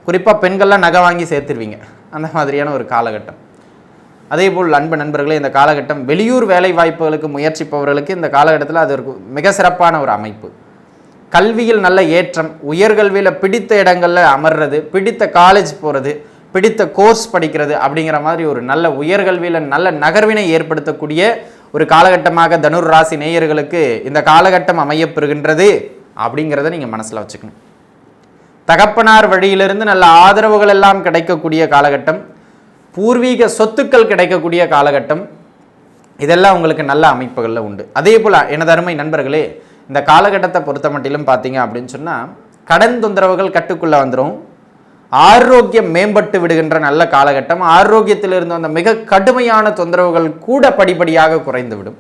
குறிப்பாக பெண்கள்லாம் நகை வாங்கி சேர்த்துருவீங்க. அந்த மாதிரியான ஒரு காலகட்டம். அதே போல் அன்பு நண்பர்களே, இந்த காலகட்டம் வெளியூர் வேலை வாய்ப்புகளுக்கு முயற்சிப்பவர்களுக்கு இந்த காலகட்டத்தில் அது ஒரு மிக சிறப்பான ஒரு அமைப்பு. கல்வியில் நல்ல ஏற்றம், உயர்கல்வியில் பிடித்த இடங்களில் அமர்றது, பிடித்த காலேஜ் போகிறது, பிடித்த கோர்ஸ் படிக்கிறது அப்படிங்கிற மாதிரி ஒரு நல்ல உயர்கல்வியில் நல்ல நகர்வினை ஏற்படுத்தக்கூடிய ஒரு காலகட்டமாக தனுர் ராசி நேயர்களுக்கு இந்த காலகட்டம் அமையப்பெறுகின்றது அப்படிங்கிறத நீங்கள் மனசில் வச்சுக்கணும். தகப்பனார் வழியிலிருந்து நல்ல ஆதரவுகள் எல்லாம் கிடைக்கக்கூடிய காலகட்டம். பூர்வீக சொத்துக்கள் கிடைக்கக்கூடிய காலகட்டம். இதெல்லாம் உங்களுக்கு நல்ல அமைப்புகளில் உண்டு. அதே போல் எனது அருமை நண்பர்களே, இந்த காலகட்டத்தை பொறுத்த மட்டிலும் பார்த்தீங்க அப்படின்னு சொன்னால் கடன் தொந்தரவுகள் கட்டுக்குள்ளே வந்துடும். ஆரோக்கியம் மேம்பட்டு விடுகின்ற நல்ல காலகட்டம். ஆரோக்கியத்தில் இருந்து அந்த மிக கடுமையான தொந்தரவுகள் கூட படிப்படியாக குறைந்துவிடும்.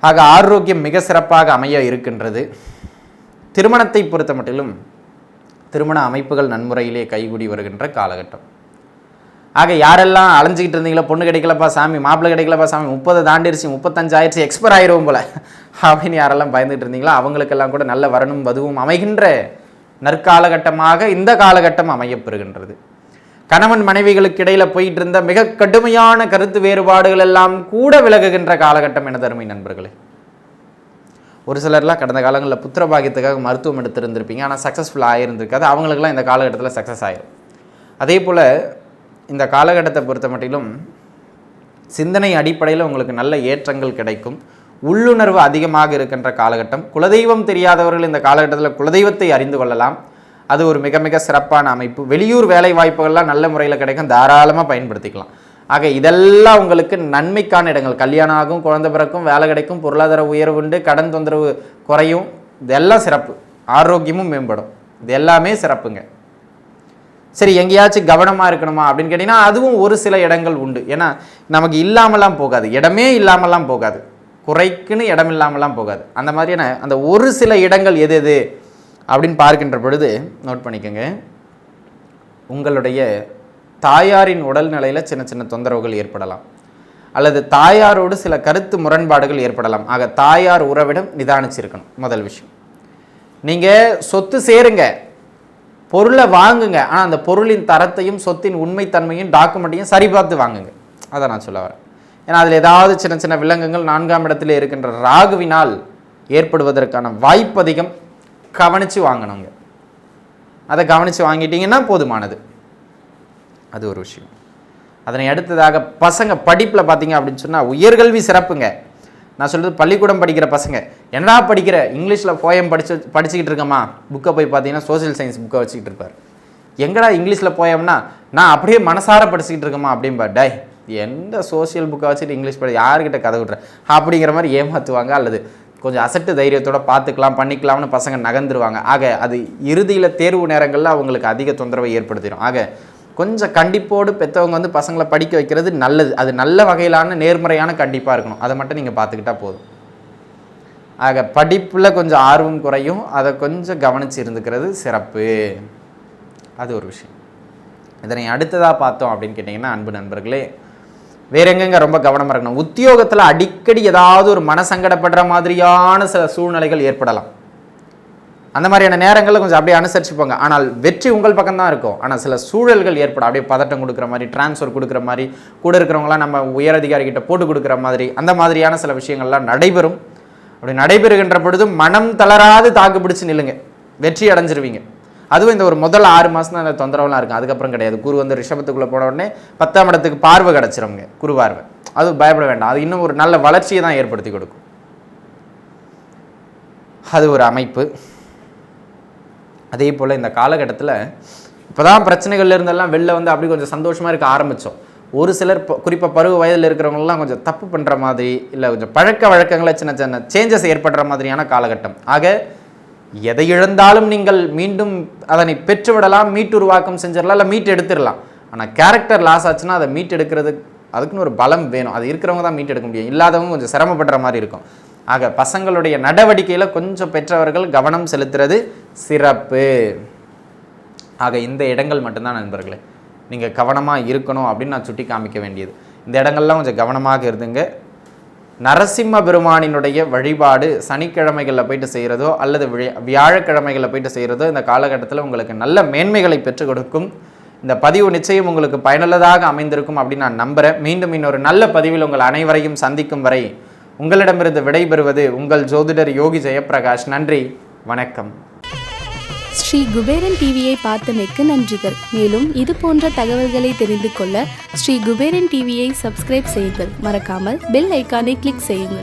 ஆக ஆரோக்கியம் மிக சிறப்பாக அமைய இருக்கின்றது. திருமணத்தை பொறுத்த மட்டிலும் திருமண அமைப்புகள் நன்முறையிலே கைகூடி வருகின்ற காலகட்டம். ஆக யாரெல்லாம் அலைஞ்சிக்கிட்டு இருந்தீங்களோ, பொண்ணு கிடைக்கலப்பா சாமி, மாப்பிள்ளை கிடைக்கலப்பா சாமி, 30 தாண்டிருச்சு, 35 ஆயிடுச்சு, எக்ஸ்பயர் ஆயிரும் போல அப்படின்னு யாரெல்லாம் பயந்துட்டு இருந்தீங்களோ அவங்களுக்கெல்லாம் கூட நல்ல வரணும் வதுவும் அமைகின்ற நற்காலகட்டமாக இந்த காலகட்டம் அமையப்பெறுகின்றது. கணவன் மனைவிகளுக்கு இடையில போயிட்டு இருந்த மிக கடுமையான கருத்து வேறுபாடுகள் எல்லாம் கூட விலகுகின்ற காலகட்டம் என தருமை நண்பர்களே. ஒரு சிலர்லாம் கடந்த காலங்களில் புத்திரபாகியத்துக்காக மருத்துவம் எடுத்திருந்திருப்பீங்க, ஆனால் சக்ஸஸ்ஃபுல் ஆகியிருந்திருக்காது. அவங்களுக்கெல்லாம் இந்த காலகட்டத்தில் சக்ஸஸ் ஆயிரும். அதே போல் இந்த காலகட்டத்தை பொறுத்த மட்டிலும் சிந்தனை அடிப்படையில் உங்களுக்கு நல்ல ஏற்றங்கள் கிடைக்கும். உள்ளுணர்வு அதிகமாக இருக்கின்ற காலகட்டம். குலதெய்வம் தெரியாதவர்கள் இந்த காலகட்டத்தில் குலதெய்வத்தை அறிந்து கொள்ளலாம். அது ஒரு மிக மிக சிறப்பான அமைப்பு. வெளியூர் வேலை வாய்ப்புகள்லாம் நல்ல முறையில் கிடைக்கும், தாராளமாக பயன்படுத்திக்கலாம். ஆக இதெல்லாம் உங்களுக்கு நன்மைக்கான இடங்கள். கல்யாணம் ஆகும், குழந்தை பிறக்கும், வேலை கிடைக்கும், பொருளாதார உயர்வு உண்டு, கடன் தொந்தரவு குறையும். இதெல்லாம் சிறப்பு. ஆரோக்கியமும் மேம்படும். இது எல்லாமே சிறப்புங்க. சரி, எங்கேயாச்சும் கவனமாக இருக்கணுமா அப்படின்னு கேட்டிங்கன்னா அதுவும் ஒரு சில இடங்கள் உண்டு. ஏன்னா நமக்கு இல்லாமலாம் போகாது, இடமே இல்லாமலாம் போகாது, குறைக்குன்னு இடம் இல்லாமலாம் போகாது. அந்த மாதிரியான அந்த ஒரு சில இடங்கள் எது எது அப்படின்னு பார்க்கின்ற பொழுது நோட் பண்ணிக்கோங்க. உங்களுடைய தாயாரின் உடல்நிலையில் சின்ன சின்ன தொந்தரவுகள் ஏற்படலாம், அல்லது தாயாரோடு சில கருத்து முரண்பாடுகள் ஏற்படலாம். ஆக தாயார் உறவிடம் நிதானிச்சிருக்கணும். முதல் விஷயம், நீங்கள் சொத்து சேருங்க, பொருளை வாங்குங்க, ஆனால் அந்த பொருளின் தரத்தையும் சொத்தின் உண்மைத்தன்மையும் டாக்குமெண்ட்டையும் சரி பார்த்து வாங்குங்க. அதை நான் சொல்ல வரேன். ஏன்னா அதில் ஏதாவது சின்ன சின்ன விலங்குகள் 4ஆம் இடத்துல இருக்கின்ற ராகுவினால் ஏற்படுவதற்கான வாய்ப்பு அதிகம். கவனித்து வாங்கணுங்க. அதை கவனித்து வாங்கிட்டீங்கன்னா போதுமானது. அது ஒரு விஷயம். அதனை அடுத்ததாக பசங்க படிப்பில் பார்த்தீங்க அப்படின்னு சொன்னால் உயர்கல்வி சிறப்புங்க. நான் சொல்கிறது பள்ளிக்கூடம் படிக்கிற பசங்க, என்னடா படிக்கிற, இங்கிலீஷில் போயம் படிச்சுக்கிட்டு இருக்கம்மா, புக்கை போய் பார்த்தீங்கன்னா சோசியல் சயின்ஸ் புக்கை வச்சுக்கிட்டு இருப்பார். எங்கடா இங்கிலீஷில் போயம்னா, நான் அப்படியே மனசார படிச்சுக்கிட்டு இருக்கம்மா அப்படின்பா. டை, எந்த சோசியல் புக்கை வச்சுட்டு இங்கிலீஷ் யார்கிட்ட கதை விட்ற அப்படிங்கிற மாதிரி ஏமாற்றுவாங்க. அல்லது கொஞ்சம் அசட்டு தைரியத்தோடு பார்த்துக்கலாம் பண்ணிக்கலாம்னு பசங்க நகர்ந்துருவாங்க. ஆக அது இறுதியில் தேர்வு நேரங்களில் அவங்களுக்கு அதிக தொந்தரவை ஏற்படுத்திடும். ஆக கொஞ்சம் கண்டிப்போடு பெற்றவங்க பசங்களை படிக்க வைக்கிறது நல்லது. அது நல்ல வகையிலான நேர்மறையான கண்டிப்பாக இருக்கணும். அதை மட்டும் நீங்கள் பார்த்துக்கிட்டா போதும். ஆக படிப்பில் கொஞ்சம் ஆர்வம் குறையும், அதை கொஞ்சம் கவனித்து இருந்துக்கிறது சிறப்பு. அது ஒரு விஷயம். இதனை அடுத்ததாக பார்த்தோம் அப்படின்னு கேட்டிங்கன்னா அன்பு நண்பர்களே, வேற எங்கெங்க ரொம்ப கவனமாக இருக்கணும். உத்தியோகத்தில் அடிக்கடி ஏதாவது ஒரு மனசங்கடப்படுற மாதிரியான சில சூழ்நிலைகள் ஏற்படலாம். அந்த மாதிரியான நேரங்களில் கொஞ்சம் அப்படியே அனுசரிச்சுப்போங்க. ஆனால் வெற்றி உங்கள் பக்கம் தான் இருக்கும். ஆனால் சில சூழல்கள் ஏற்படும், அப்படியே பதட்டம் கொடுக்குற மாதிரி, டிரான்ஸ்ஃபர் கொடுக்குற மாதிரி, கூட இருக்கிறவங்களாம் நம்ம உயர் அதிகாரிகிட்ட போட்டு கொடுக்குற மாதிரி, அந்த மாதிரியான சில விஷயங்கள்லாம் நடைபெறும். அப்படி நடைபெறுகின்ற பொழுது மனம் தளராது தாக்கு பிடிச்சு நில்லுங்க, வெற்றி அடைஞ்சிருவீங்க. அதுவும் இந்த ஒரு முதல் 6 மாதம் தான் அந்த தொந்தரவுலாம் இருக்கும். அதுக்கப்புறம் கிடையாது. குரு ரிஷபத்துக்குள்ளே போன உடனே 10ஆம் இடத்துக்கு பார்வை கிடச்சிருவங்க, குரு பார்வை. அது பயப்பட வேண்டாம். அது இன்னும் ஒரு நல்ல வளர்ச்சியை தான் ஏற்படுத்தி கொடுக்கும். அது ஒரு அமைப்பு. அதே போல் இந்த காலகட்டத்தில் இப்போ தான் பிரச்சனைகள் இருந்தெல்லாம் வெளில வந்து அப்படி கொஞ்சம் சந்தோஷமாக இருக்க ஆரம்பித்தோம். ஒரு சிலர் குறிப்பாக பருவ வயதில் இருக்கிறவங்கலாம் கொஞ்சம் தப்பு பண்ணுற மாதிரி, இல்லை கொஞ்சம் பழக்க வழக்கங்களை சின்ன சின்ன சேஞ்சஸ் ஏற்படுற மாதிரியான காலகட்டம். ஆக எதை இழந்தாலும் நீங்கள் மீண்டும் அதனை பெற்றுவிடலாம், மீட்டுருவாக்கம் செஞ்சிடலாம், இல்லை மீட்டு எடுத்துடலாம். ஆனால் கேரக்டர் லாஸ் ஆச்சுன்னா அதை மீட்டு எடுக்கிறது அதுக்குன்னு ஒரு பலம் வேணும். அது இருக்கிறவங்க தான் மீட்டு எடுக்க முடியும், இல்லாதவங்க கொஞ்சம் சிரமப்படுற மாதிரி இருக்கும். ஆக பசங்களுடைய நடவடிக்கையில் கொஞ்சம் பெற்றவர்கள் கவனம் செலுத்துறது சிறப்பு. ஆக இந்த இடங்கள் மட்டும்தான் நண்பர்களே நீங்கள் கவனமாக இருக்கணும் அப்படின்னு நான் சுட்டி காமிக்க வேண்டியது. இந்த இடங்கள்லாம் கொஞ்சம் கவனமாக இருந்துங்க. நரசிம்ம பெருமானினுடைய வழிபாடு சனிக்கிழமைகளில் போயிட்டு செய்கிறதோ அல்லது வியாழக்கிழமைகளில் போயிட்டு செய்கிறதோ இந்த காலகட்டத்தில் உங்களுக்கு நல்ல மேன்மைகளை பெற்றுக் கொடுக்கும். இந்த பதிவு நிச்சயம் உங்களுக்கு பயனுள்ளதாக அமைந்திருக்கும் அப்படின்னு நான் நம்புகிறேன். மீண்டும் இன்னொரு நல்ல பதிவில் உங்கள் அனைவரையும் சந்திக்கும் வரை உங்களிடமிருந்து விடைபெறுவது உங்கள் ஜோதிடர் யோகி ஜெயப்பிரகாஷ். நன்றி, வணக்கம். ஸ்ரீ குபேரன் டிவியை பார்த்தமைக்கு நன்றிகள். மேலும் இது போன்ற தகவல்களை தெரிந்து கொள்ள ஸ்ரீ குபேரன் டிவியை சப்ஸ்கிரைப் செய்யுங்கள். மறக்காமல் பெல் ஐக்கானை கிளிக் செய்யுங்கள்.